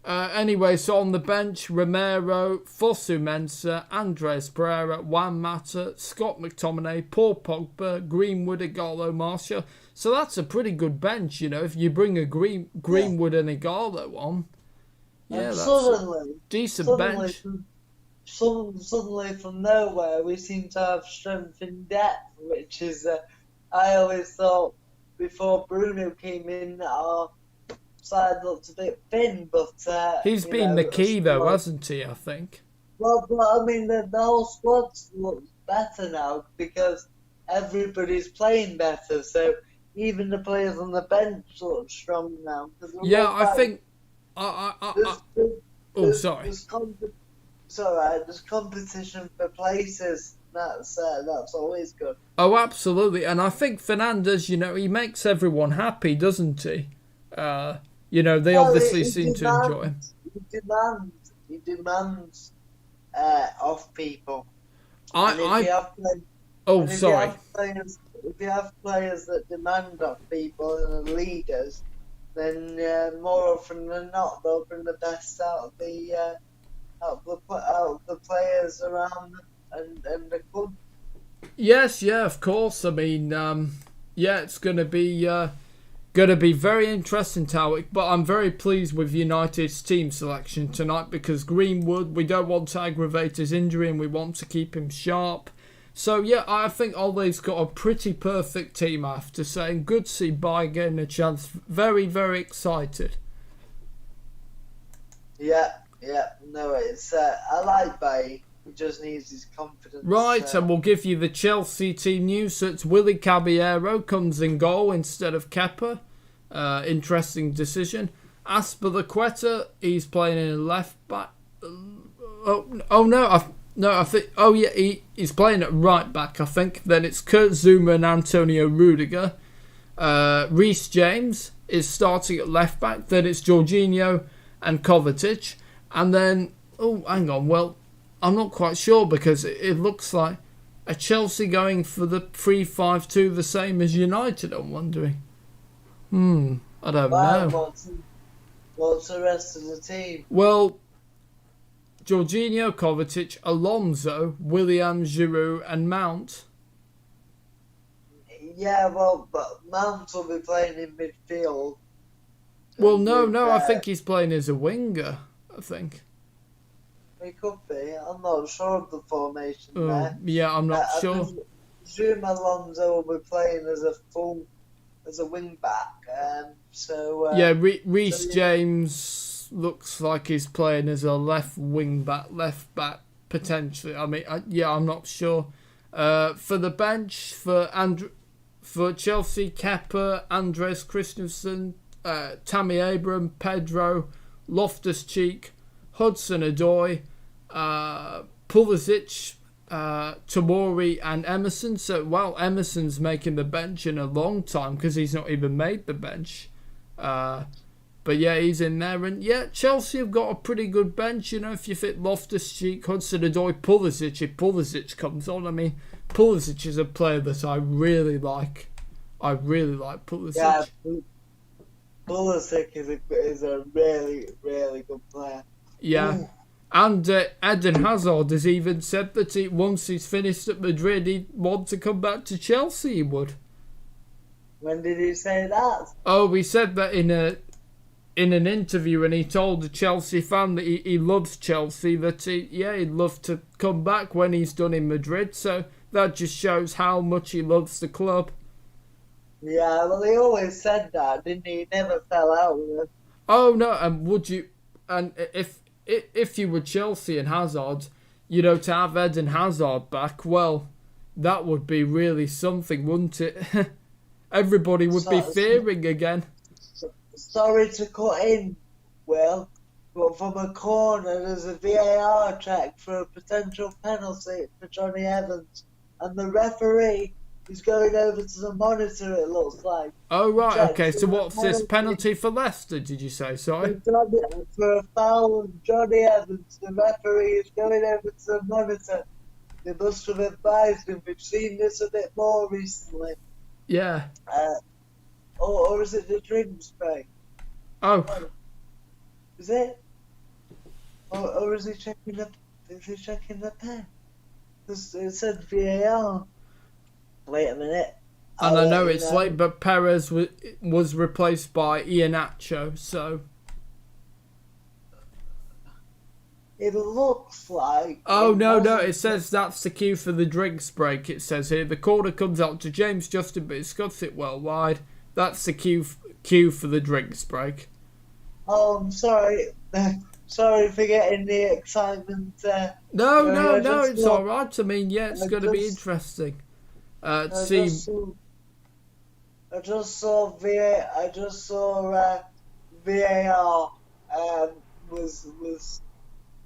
Anyway, so on the bench, Romero, Fosu Mensah, Andres Pereira, Juan Mata, Scott McTominay, Paul Pogba, Greenwood, Igalo, Martial. So that's a pretty good bench, if you bring a Greenwood and Igalo on. Yeah, that's a decent bench. Suddenly from nowhere, we seem to have strength in depth, which is, I always thought before Bruno came in, our side looked a bit thin, but... he's been the key, though, hasn't he, I think? Well, but I mean, the whole squad looks better now because everybody's playing better, so even the players on the bench look strong now. Yeah, I think... sorry. There's competition for places. That's always good. Oh, absolutely. And I think Fernandes, he makes everyone happy, doesn't he? They obviously seem to enjoy him. He demands of people. If you have players that demand of people and are leaders, then more often than not, they'll bring the best out of the players around them and the club. Yes, yeah, of course. I mean, it's going to be very interesting, Tawik. But I'm very pleased with United's team selection tonight because Greenwood, we don't want to aggravate his injury and we want to keep him sharp. So, yeah, I think Ole's got a pretty perfect team, I have to say. And good to see Baye getting a chance. Very, very excited. Yeah. No, I like Baye. He just needs his confidence. Right, and we'll give you the Chelsea team news. So it's Willy Caballero comes in goal instead of Kepa. Interesting decision. Azpilicueta, he's playing in a left back. He's playing at right back, I think. Then it's Kurt Zouma and Antonio Rudiger. Reece James is starting at left back. Then it's Jorginho and Kovacic. And then, hang on, well, I'm not quite sure because it looks like a Chelsea going for the 3-5-2 the same as United, I'm wondering. I don't know. What's the rest of the team? Well, Jorginho, Kovacic, Alonso, Williams, Giroud and Mount. Yeah, well, but Mount will be playing in midfield. Well, no, I think he's playing as a winger, I think. He could be. I'm not sure of the formation there. Yeah, I'm not sure. I presume Alonso will be playing as a wing back. Reece James looks like he's playing as a left back potentially. I mean, I'm not sure. For the bench for Chelsea, Kepa, Andres Christensen, Tammy Abraham, Pedro, Loftus-Cheek, Hudson-Odoi, Pulisic, Tomori and Emerson. So, Emerson's making the bench in a long time because he's not even made the bench. But yeah, he's in there. And yeah, Chelsea have got a pretty good bench. If you fit Loftus-Cheek, Hudson-Odoi, Pulisic, if Pulisic comes on. I mean, Pulisic is a player that I really like. I really like Pulisic. Yeah, Pulisic is a really, really good player. Yeah. And Eden Hazard has even said that once he's finished at Madrid, he'd want to come back to Chelsea, he would. When did he say that? Oh, he said that in an interview, and he told a Chelsea fan that he loves Chelsea, that he'd love to come back when he's done in Madrid. So that just shows how much he loves the club. Yeah, well, he always said that, didn't he? He never fell out with it. Oh no, and would you? And if you were Chelsea and Hazard, to have Eden Hazard back, well, that would be really something, wouldn't it? Everybody would be fearing again. Sorry to cut in, Will, but from a corner there's a VAR check for a potential penalty for Johnny Evans, and the referee is going over to the monitor, it looks like. Oh, right, okay, so what's this penalty for Leicester, did you say, sorry? For a foul of Johnny Evans, the referee is going over to the monitor. They must have advised him. We've seen this a bit more recently. Yeah. Or is it the drink spray? Oh. Is it? Or is he checking the pen? It said VAR. Wait a minute. And I know it's late, but Perez was replaced by Iheanacho, so... It looks like... Oh, no, it says that's the cue for the drinks break, it says here. The corner comes out to James Justin, but it's cuts it well wide. That's the cue for the drinks break. Oh, I'm sorry. Sorry for getting the excitement. No, it's all right. I mean, yeah, it's going to be interesting. I just saw VAR was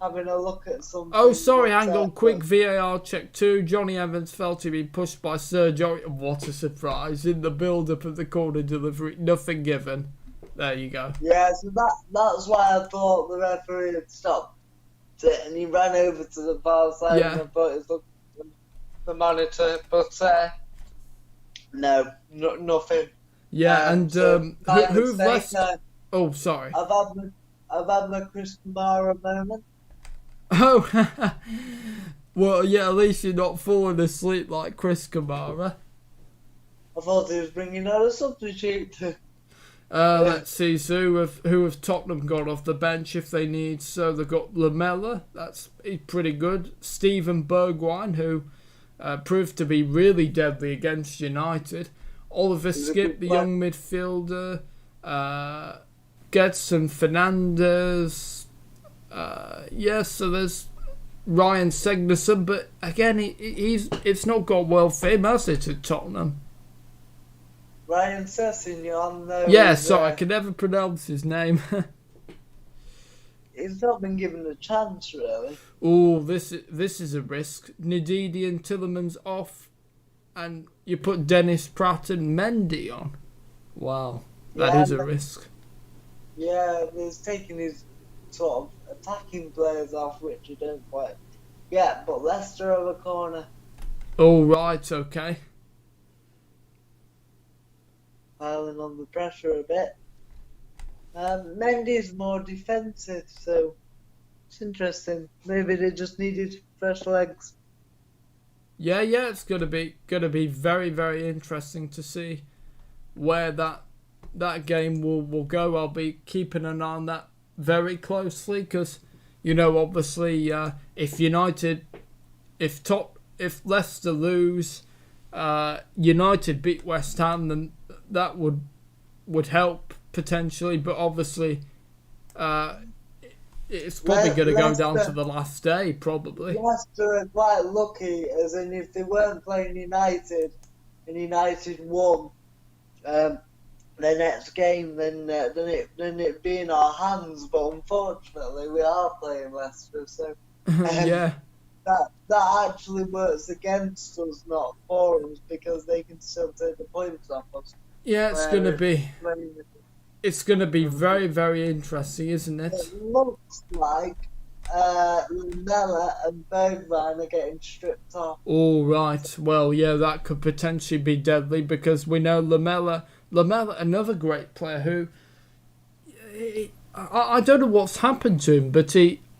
having a look at something. Oh, sorry, hang on. Quick VAR check too. Johnny Evans felt to be pushed by Sergio. What a surprise. In the build-up of the corner delivery. Nothing given. There you go. Yeah, so that's why I thought the referee had stopped it, and he ran over to the far side and I thought he was looking at the monitor, but no, nothing. Yeah, and who've left... Oh, sorry. I've had my Chris Kamara moment. Oh, well, yeah, at least you're not falling asleep like Chris Kamara. I thought he was bringing out a substitute. Let's see, so who have Tottenham got off the bench if they need? So they've got Lamella, he's pretty good. Steven Bergwijn, who proved to be really deadly against United. Oliver Skip, the young midfielder. Gedson Fernandes. So there's Ryan Segnerson, but again, it's not got well for him, has it, at Tottenham? Ryan Sessegnon, though. Yeah, sorry, I can never pronounce his name. He's not been given a chance, really. Oh, this is a risk. Ndidi and Tillemans off, and you put Dennis Pratt and Mendy on. Wow, that is a risk. Yeah, he's taking his sort of attacking players off, which you don't quite get, but Leicester over the corner. Oh, right, okay. Piling on the pressure a bit. Mendy's more defensive, so it's interesting. Maybe they just needed fresh legs. Yeah, it's gonna be very, very interesting to see where that game will go. I'll be keeping an eye on that very closely because obviously if Leicester lose, United beat West Ham, then that would help potentially, but obviously it's probably going to go down to the last day, probably. Leicester are quite lucky, as in if they weren't playing United and United won their next game, then it'd be in our hands. But unfortunately, we are playing Leicester, so yeah. That actually works against us, not for us, because they can still take the points off us. Yeah, it's gonna be very, very interesting, isn't it? It looks like Lamella and Bergwijn are getting stripped off. All right. Well, yeah, that could potentially be deadly because we know Lamella, another great player who I don't know what's happened to him, but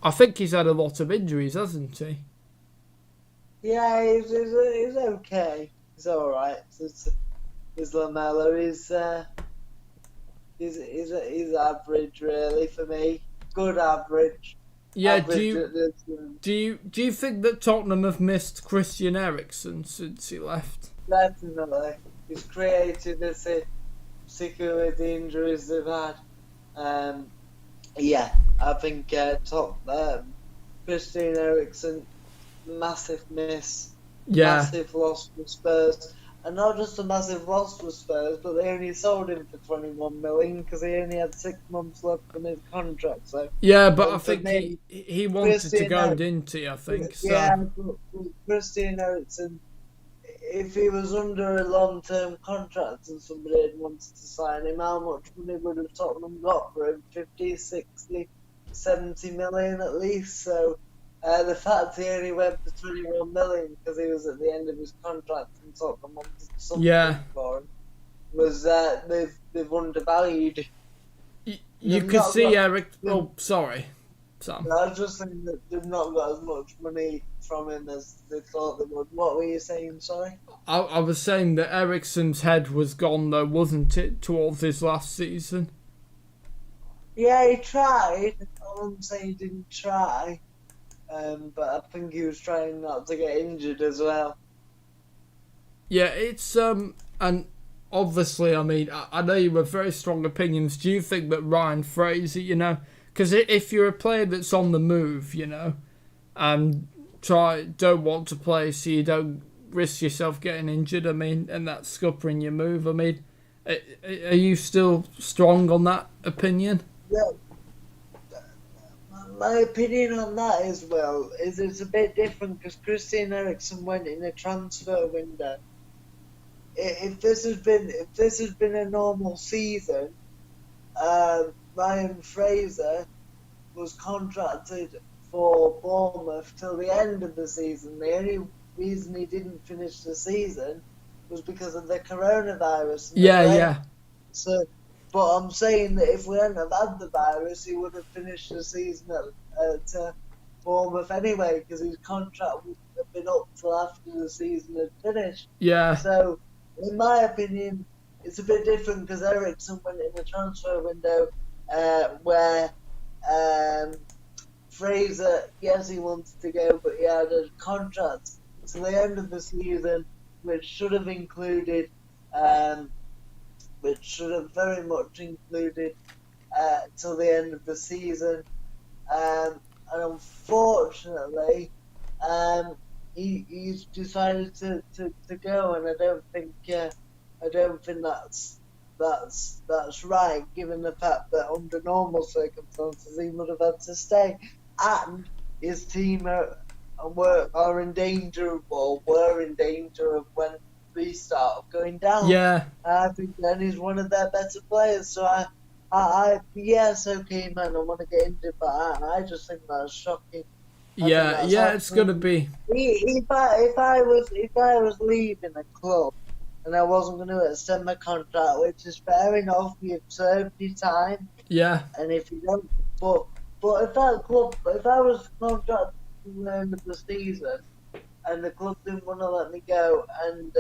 I think he's had a lot of injuries, hasn't he? Yeah, he's okay. He's all right. He's Lamella. He's average really for me. Good average. Yeah. Average Do you think that Tottenham have missed Christian Eriksen since he left? Definitely. He's created this, particularly with the injuries they've had. Yeah, I think Christian Eriksen, massive miss, massive loss for Spurs. And not just a massive loss for Spurs, but they only sold him for 21 million because he only had 6 months left on his contract. So yeah, but I think he wanted to go, didn't he? I think so. Yeah, but Christian Eriksen, if he was under a long-term contract and somebody had wanted to sign him, how much money would have Tottenham got for him? 50, 60, 70 million at least. So the fact he only went for 21 million because he was at the end of his contract and Tottenham wanted something for him was they've undervalued. You could see Eric. Oh, sorry, Sam. I was just saying that they've not got as much money from him as they thought they would. What were you saying? Sorry. I was saying that Eriksen's head was gone, though, wasn't it, towards his last season? Yeah, he tried. I wouldn't say he didn't try. But I think he was trying not to get injured as well. Yeah, it's and obviously, I mean, I know you have very strong opinions. Do you think that Ryan Fraser, because if you're a player that's on the move, and don't want to play so you don't risk yourself getting injured, I mean, and that's scuppering your move, I mean, are you still strong on that opinion? Yeah. My opinion on that as well is it's a bit different because Christian Eriksen went in a transfer window. If this has been a normal season, Ryan Fraser was contracted for Bournemouth till the end of the season. The only reason he didn't finish the season was because of the coronavirus. Yeah. So. But I'm saying that if we hadn't have had the virus, he would have finished the season at Bournemouth anyway, because his contract would have been up till after the season had finished. Yeah. So, in my opinion, it's a bit different because Eriksen went in the transfer window where Fraser, yes, he wanted to go, but he had a contract to the end of the season, which should have included. Which should have very much included till the end of the season, and unfortunately, he's decided to go, and I don't think that's right, given the fact that under normal circumstances he would have had to stay, and his team were in danger, or were in danger of when restart of going down. Yeah. I think then he's one of their better players. So I yes, okay, man, I want to get into it, but I just think that's shocking. It's gonna be. If I was leaving a club and I wasn't going to extend my contract, which is fair enough, you've served your time. Yeah. And if you don't, but if I was contracted to the end of the season, and the club didn't want to let me go, and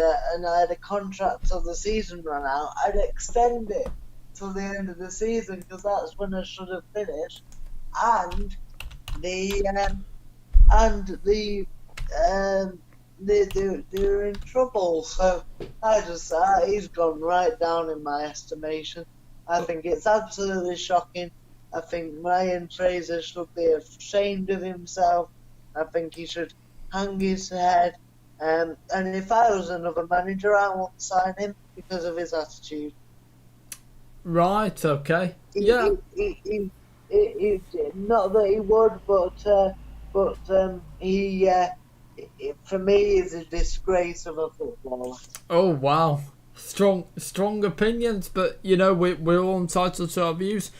I had a contract till the season ran out, I'd extend it till the end of the season because that's when I should have finished, and they're in trouble. So he's gone right down in my estimation. I think it's absolutely shocking. I think Ryan Fraser should be ashamed of himself. I think he should hang his head, and if I was another manager, I wouldn't sign him because of his attitude. Right. Okay. He, not that he would, but he for me is a disgrace of a footballer. Oh wow, strong opinions, but we're all entitled to our views.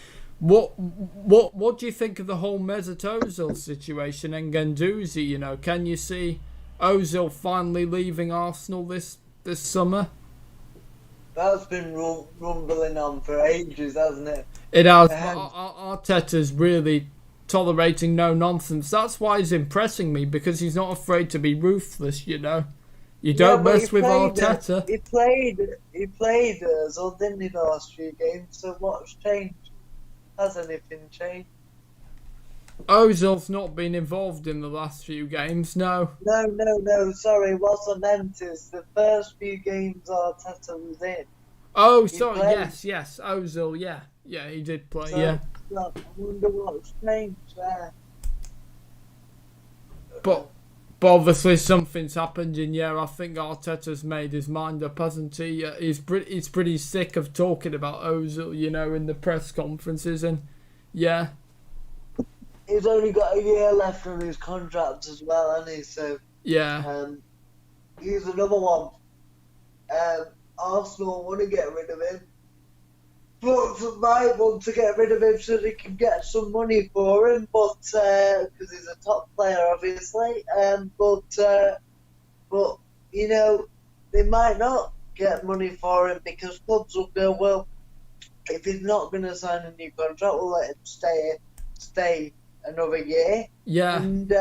What do you think of the whole Mesut Ozil situation and Guendouzi? Can you see Ozil finally leaving Arsenal this summer? That's been rumbling on for ages, hasn't it? It has. Arteta's really tolerating no nonsense. That's why he's impressing me, because he's not afraid to be ruthless, You don't mess with Arteta. He played Ozil, didn't he, the last few games? So what's changed? Has anything changed? Ozil's not been involved in the last few games, no. No, sorry, what I meant is the first few games Arteta was in. Oh, sorry, yes, Ozil, yeah. Yeah, he did play, yeah. I wonder what's changed there. But obviously something's happened, and I think Arteta's made his mind up, hasn't he? He's pretty sick of talking about Ozil, in the press conferences, and yeah. He's only got a year left on his contract as well, hasn't he? So yeah, he's another one. Arsenal want to get rid of him, but might want to get rid of him so they can get some money for him. But because he's a top player, obviously. But they might not get money for him because clubs will go, well, if he's not going to sign a new contract, we'll let him stay another year. Yeah. And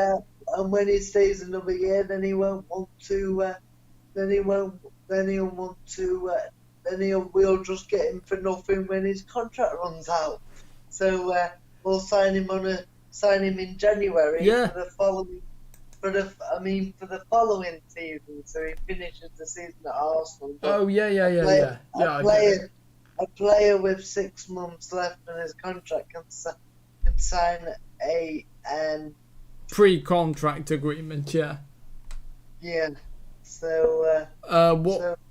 when he stays another year, then he won't want to. We'll just get him for nothing when his contract runs out. So we'll sign him in January for the following. For the following season, so he finishes the season at Arsenal. A player with 6 months left on his contract can sign a pre-contract agreement. Yeah. Yeah. So.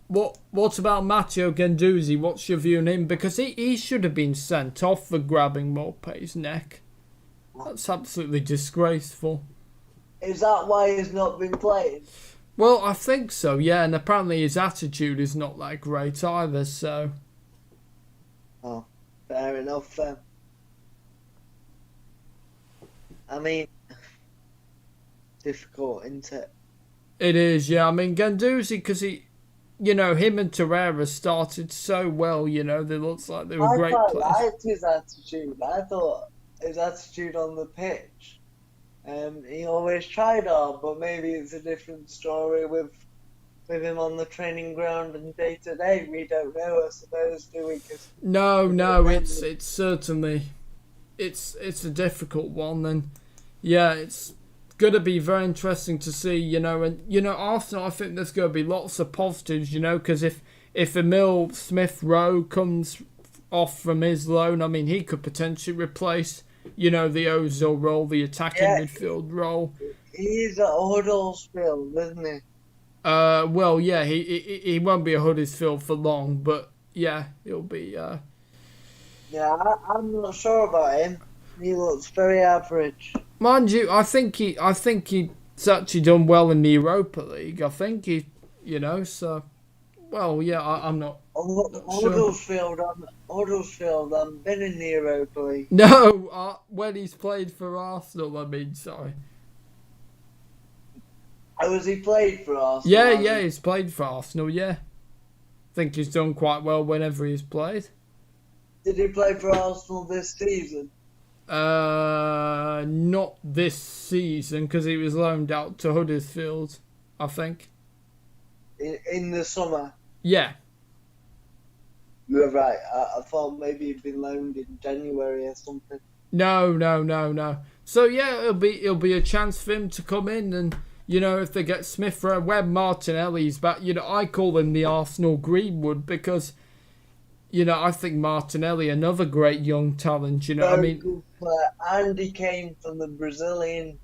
What about Matteo Guendouzi? What's your view on him? Because he should have been sent off for grabbing Mope's neck. That's absolutely disgraceful. Is that why he's not been playing? Well, I think so, yeah. And apparently his attitude is not that great either, so... Oh, fair enough then. Difficult, isn't it? It is, yeah. Guendouzi, because him and Torreira started so well, they looked like they were great players. I liked his attitude. I thought his attitude on the pitch. He always tried hard, but maybe it's a different story with him on the training ground and day to day. We don't know, I suppose, do we? No, it's certainly it's a difficult one, and yeah, it's gonna be very interesting to see, and Arsenal. I think there's gonna be lots of positives, because if Emil Smith-Rowe comes off from his loan, he could potentially replace. The Ozil role, the attacking midfield role. He's at Huddersfield, isn't he? Well, yeah, he won't be at Huddersfield for long, but yeah, he'll be. Yeah, I'm not sure about him. He looks very average. Mind you, I think he's actually done well in the Europa League. I think so. Well, yeah, I'm not. Huddersfield, I've been in the Europa League. No, when he's played for Arsenal, sorry. Oh, has he played for Arsenal? Yeah, he's played for Arsenal, yeah. I think he's done quite well whenever he's played. Did he play for Arsenal this season? Not this season, because he was loaned out to Huddersfield, I think. In the summer? Yeah. You're right. I thought maybe he'd been loaned in January or something. No. So yeah, it'll be a chance for him to come in, and if they get Smith-Rowe, when Martinelli's back, I call him the Arsenal Greenwood, because I think Martinelli, another great young talent. Good player. And he came from the Brazilian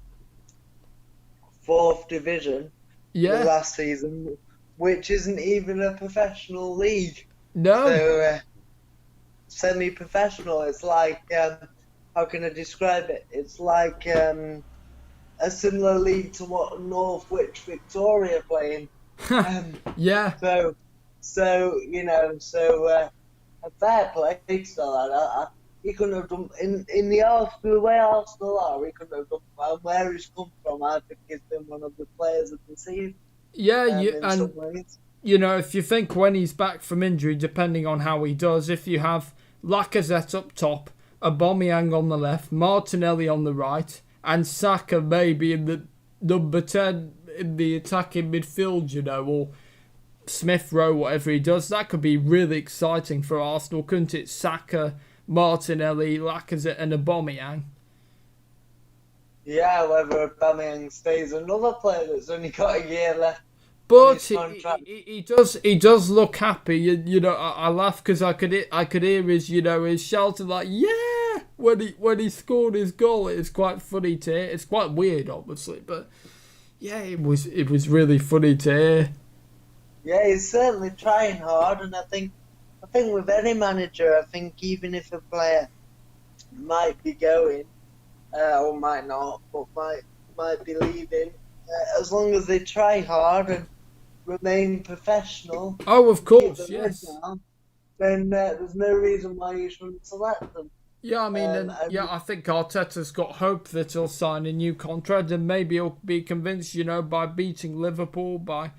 4th division. Yeah. Last season, which isn't even a professional league. No. So, semi-professional. It's like, how can I describe it? It's like a similar league to what Northwich Victoria playing. Yeah. So a fair play still. He couldn't have done in the Arsenal, the way Arsenal are. He couldn't have done well. Where he's come from, I think he's been one of the players of the season. Yeah, in some ways. If you think when he's back from injury, depending on how he does, if you have Lacazette up top, Aubameyang on the left, Martinelli on the right, and Saka maybe in the number 10 in the attacking midfield, or Smith Rowe, whatever he does. That could be really exciting for Arsenal, couldn't it? Saka, Martinelli, Lacazette and Aubameyang. Yeah, whether Aubameyang stays, another player that's only got a year left. But he does look happy, and I laugh because I could hear his shouting like yeah when he scored his goal. It's quite funny to hear. It's quite weird, obviously, but yeah, it was really funny to hear. Yeah, he's certainly trying hard, and I think with any manager, I think even if a player might be going or might not, but might be leaving, as long as they try hard and remain professional. Oh, of course, yes. Down, then there's no reason why you shouldn't select them. Yeah, I mean, I think Arteta's got hope that he'll sign a new contract, and maybe he'll be convinced, by beating Liverpool, by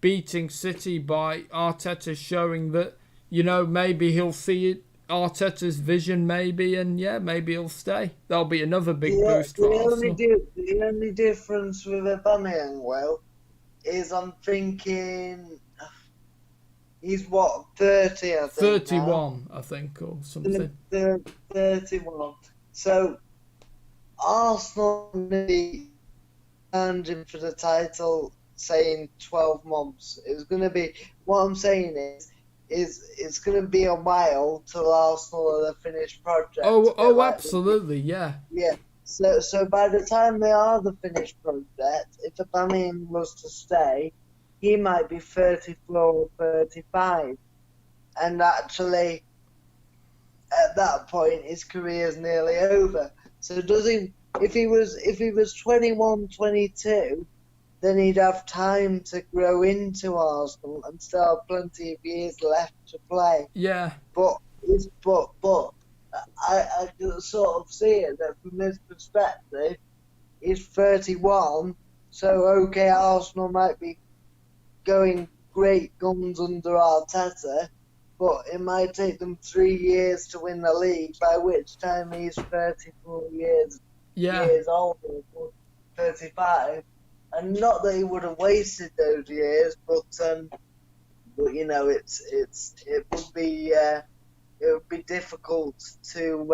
beating City, by Arteta showing that, maybe he'll see it, Arteta's vision, maybe, and yeah, maybe he'll stay. That'll be another big boost for Arsenal. The only difference with Aubameyang, is I'm thinking he's 30, I think. 31, now. I think, or something. 31. So Arsenal maybe challenging for the title, saying 12 months. It's going to be, what I'm saying is it's going to be a while till Arsenal are the finished project. Oh, absolutely, yeah. Yeah. So by the time they are the finished project, if Aubameyang was to stay, he might be 34 or 35. And actually, at that point, his career's nearly over. So if he was 21, 22, then he'd have time to grow into Arsenal and still have plenty of years left to play. Yeah. But I sort of see it that from his perspective, he's 31, so okay, Arsenal might be going great guns under Arteta, but it might take them 3 years to win the league, by which time he's 34 years old, or 35. And not that he would have wasted those years, but it would be difficult to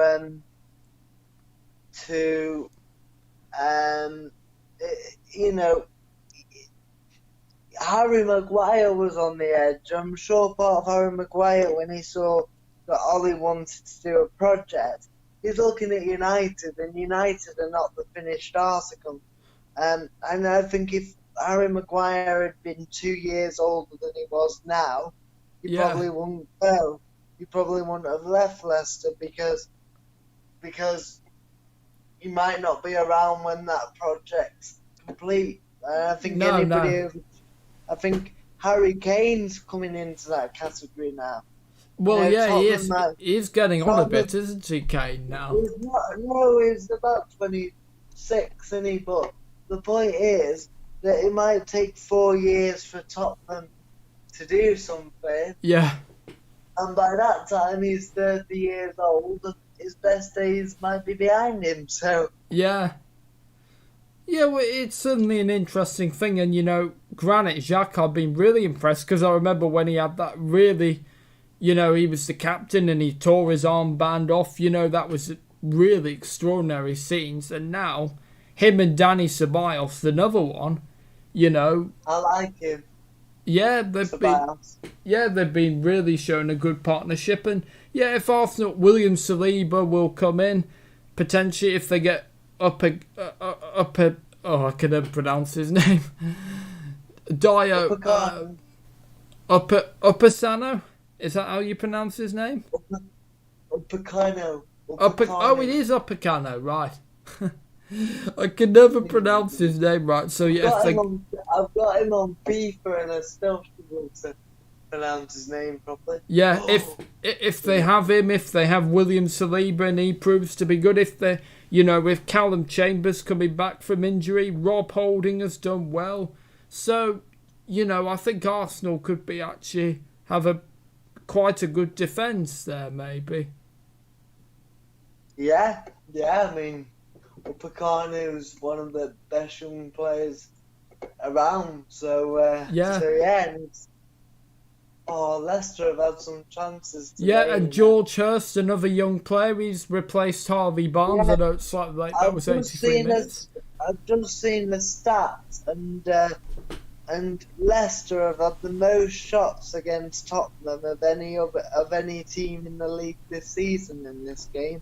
Harry Maguire was on the edge. I'm sure part of Harry Maguire, when he saw that Ollie wanted to do a project, he's looking at United, and United are not the finished article. And I think if Harry Maguire had been 2 years older than he was now, he probably wouldn't go. He probably wouldn't have left Leicester because he might not be around when that project's complete. I think I think Harry Kane's coming into that category now. Well, he is. He's getting on a bit, isn't he, Kane, now? He's about 26, isn't he? But the point is that it might take 4 years for Tottenham to do something. Yeah. And by that time, he's 30 years old, and his best days might be behind him, so... Yeah. Yeah, well, it's certainly an interesting thing, and, Granit Xhaka, I've been really impressed, because I remember when he had that really, he was the captain, and he tore his armband off, that was really extraordinary scenes, and now, him and Danny Ceballos, another one, I like him. Yeah, they've been really showing a good partnership, and if Arsenal, William Saliba will come in potentially if they get I can never pronounce his name. Upasano, is that how you pronounce his name? Upacano. Oh, it is Upacano, right? I can never pronounce his name right. So I've got him on FIFA, and I still struggle to pronounce his name properly. Yeah, if they have him, if they have William Saliba, and he proves to be good, if they, with Callum Chambers coming back from injury, Rob Holding has done well. So, I think Arsenal could be actually have quite a good defence there, maybe. Yeah, yeah. I mean, Upamecano is one of the best young players around. Yeah. So yeah. And Leicester have had some chances Yeah, today. and George Hurst, another young player, he's replaced Harvey Barnes. Yeah, I know it's like that I've was just 83 seen minutes. I've just seen the stats, and Leicester have had the most shots against Tottenham of any team in the league this season in this game.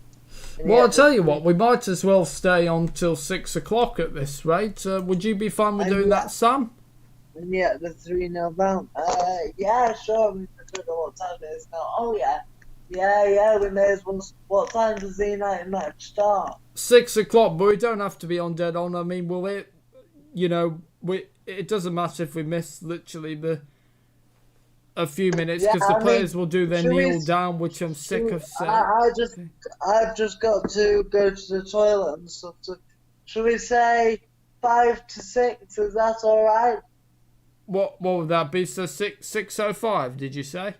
And Well, I'll yet tell you what, we might as well stay on till 6 o'clock at this rate. Would you be fine with doing that, Sam? and yet the 3-0 down. Yeah, sure. I mean, I don't know what time it is now. Oh yeah, yeah. We may as well. What time does the United match start? 6 o'clock, but we don't have to be on dead on. I mean, it doesn't matter if we miss literally a few minutes because the players will do their kneel down, which I'm sick of saying. I've just got to go to the toilet and stuff. Should we say 5 to 6? Is that all right? What would that be? So 6:05? Did you say?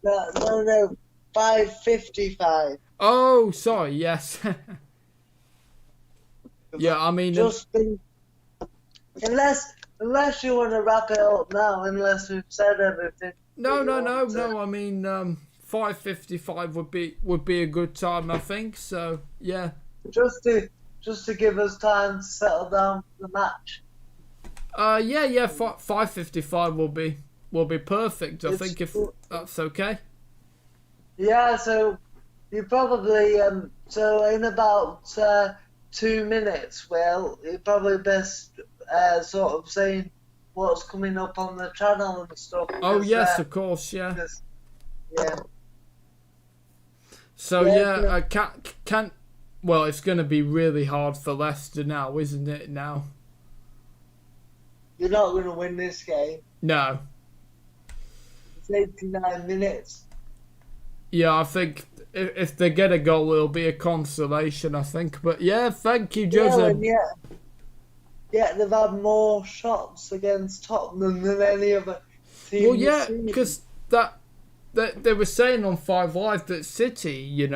No. 5:55. Oh, sorry. Yes. Yeah, I mean, unless you want to wrap it up now, unless we've said everything. No. I mean, 5:55 would be a good time, I think. So yeah. Just to give us time to settle down for the match. 5:55 will be perfect. I think if that's okay. Yeah. So you probably so in about 2 minutes, Will, you're probably best sort of saying what's coming up on the channel and stuff. Oh yes, of course, yeah. Yeah. So I can't. Well, it's going to be really hard for Leicester now, isn't it? Now. You're not going to win this game. No. It's 89 minutes. Yeah, I think if they get a goal, it'll be a consolation, I think. But yeah, thank you, Joseph. Yeah, they've had more shots against Tottenham than any other team. Well, yeah, because they were saying on 5 Live that City,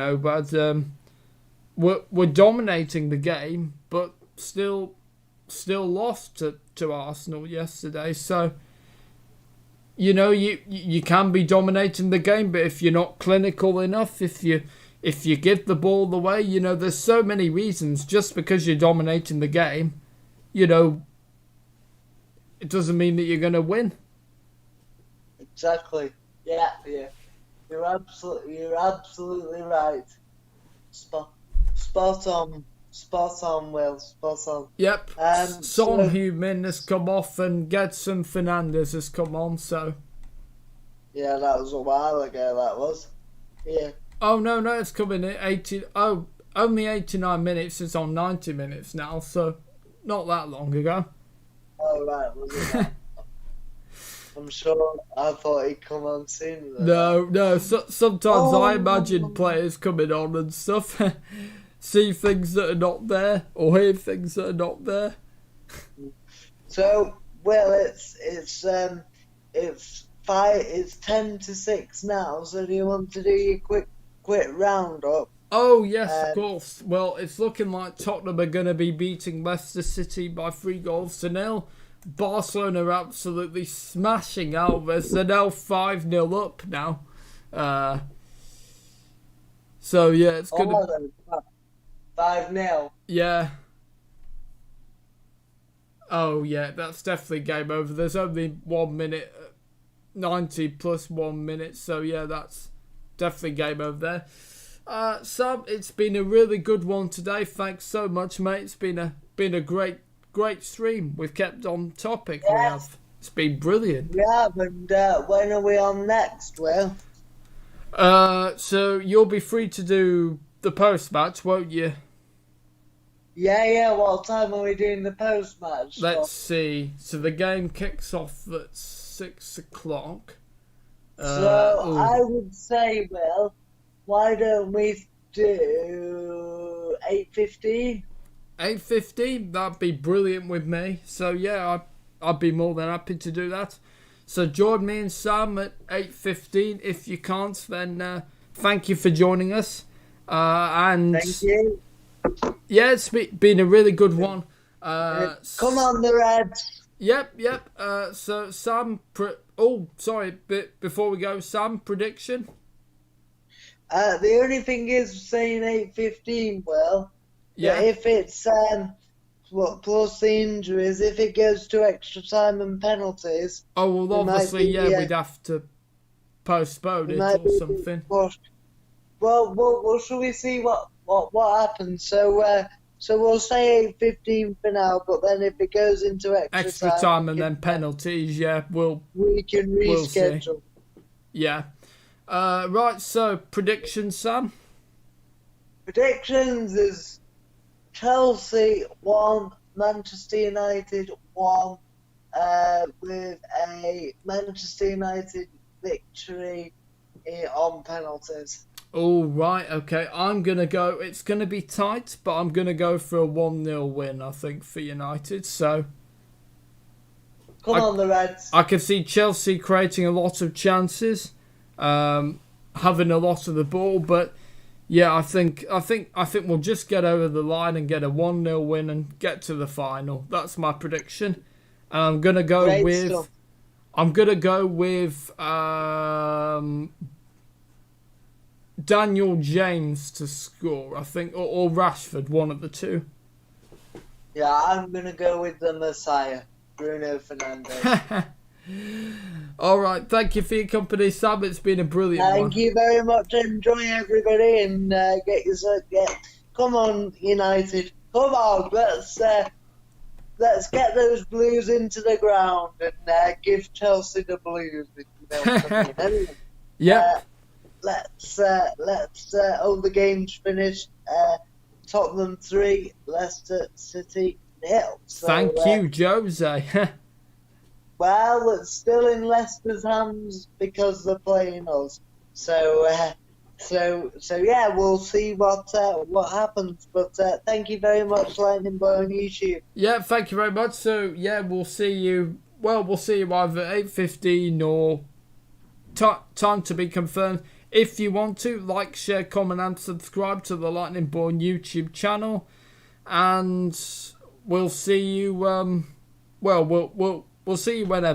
but were dominating the game, but still lost to Arsenal yesterday. So, you can be dominating the game, but if you're not clinical enough, if you give the ball away, there's so many reasons. Just because you're dominating the game, it doesn't mean that you're going to win. Exactly. Yeah. You're absolutely right. Spot on. Spot on, Will. Spot on. Yep. Son Heung-min has come off and Gedson Fernandes has come on, so... Yeah, that was a while ago, that was. Yeah. Oh, no, it's coming in 80... Oh, only 89 minutes. It's on 90 minutes now, so not that long ago. Oh, right, was it that? I'm sure I thought he'd come on sooner than No. Sometimes I imagine players coming on and stuff... see things that are not there, or hear things that are not there. So, well, it's 10 to 6 now. So, do you want to do your quick roundup? Oh yes, of course. Well, it's looking like Tottenham are going to be beating Leicester City by 3-0. Barcelona are absolutely smashing Alves. They're now 5-0 up now. So yeah, it's going to. 5-0. Yeah. Oh, yeah, that's definitely game over. There's only 1 minute, 90 plus 1 minute, so yeah, that's definitely game over there. Sam, it's been a really good one today. Thanks so much, mate. It's been a great stream. We've kept on topic. Yes. It's been brilliant. Yeah, and when are we on next, Will? So you'll be free to do the post-match, won't you? Yeah. What time are we doing the post-match? Let's see. So the game kicks off at 6 o'clock. I would say, Will, why don't we do 8:15? 8:15? That'd be brilliant with me. So yeah, I'd be more than happy to do that. So join me and Sam at 8:15. If you can't, then thank you for joining us. And Thank you. yeah, it's been a really good one. Come on, the Reds. Yep. So Sam, before we go, Sam, prediction. The only thing is saying 8:15. Well, Yeah. if it's plus the injuries, if it goes to extra time and penalties. Oh well, obviously, we'd have to postpone it or something. Well, shall we see what happens? So we'll say 8:15 for now, but then if it goes into extra time and then penalties, we can reschedule. We'll yeah. Right. So predictions, Sam. Predictions is Chelsea 1, Manchester United 1, with a Manchester United victory on penalties. All right, okay. I'm going to go... It's going to be tight, but I'm going to go for a 1-0 win, I think, for United. So... Come on, the Reds. I can see Chelsea creating a lot of chances, having a lot of the ball, but yeah, I think we'll just get over the line and get a 1-0 win and get to the final. That's my prediction. And I'm going to go with Daniel James to score, I think, or Rashford, one of the two. Yeah, I'm going to go with the Messiah, Bruno Fernandes. All right, thank you for your company, Sam. It's been a brilliant one. Thank you very much. Enjoy, everybody, and come on, United. Come on, let's get those Blues into the ground and give Chelsea the Blues. If you know what I mean. Anyway, yeah. Let's the game's finished. Tottenham 3, Leicester City 0. So, thank you, Jose. Well, it's still in Leicester's hands because they're playing us. So yeah, we'll see what happens. But thank you very much, Lightning Boy on YouTube. Yeah, thank you very much. So yeah, we'll see you. Well, we'll see you either 8:15 or time to be confirmed. If you want to, like, share, comment, and subscribe to the Lightning Born YouTube channel, and we'll see you. We'll see you whenever.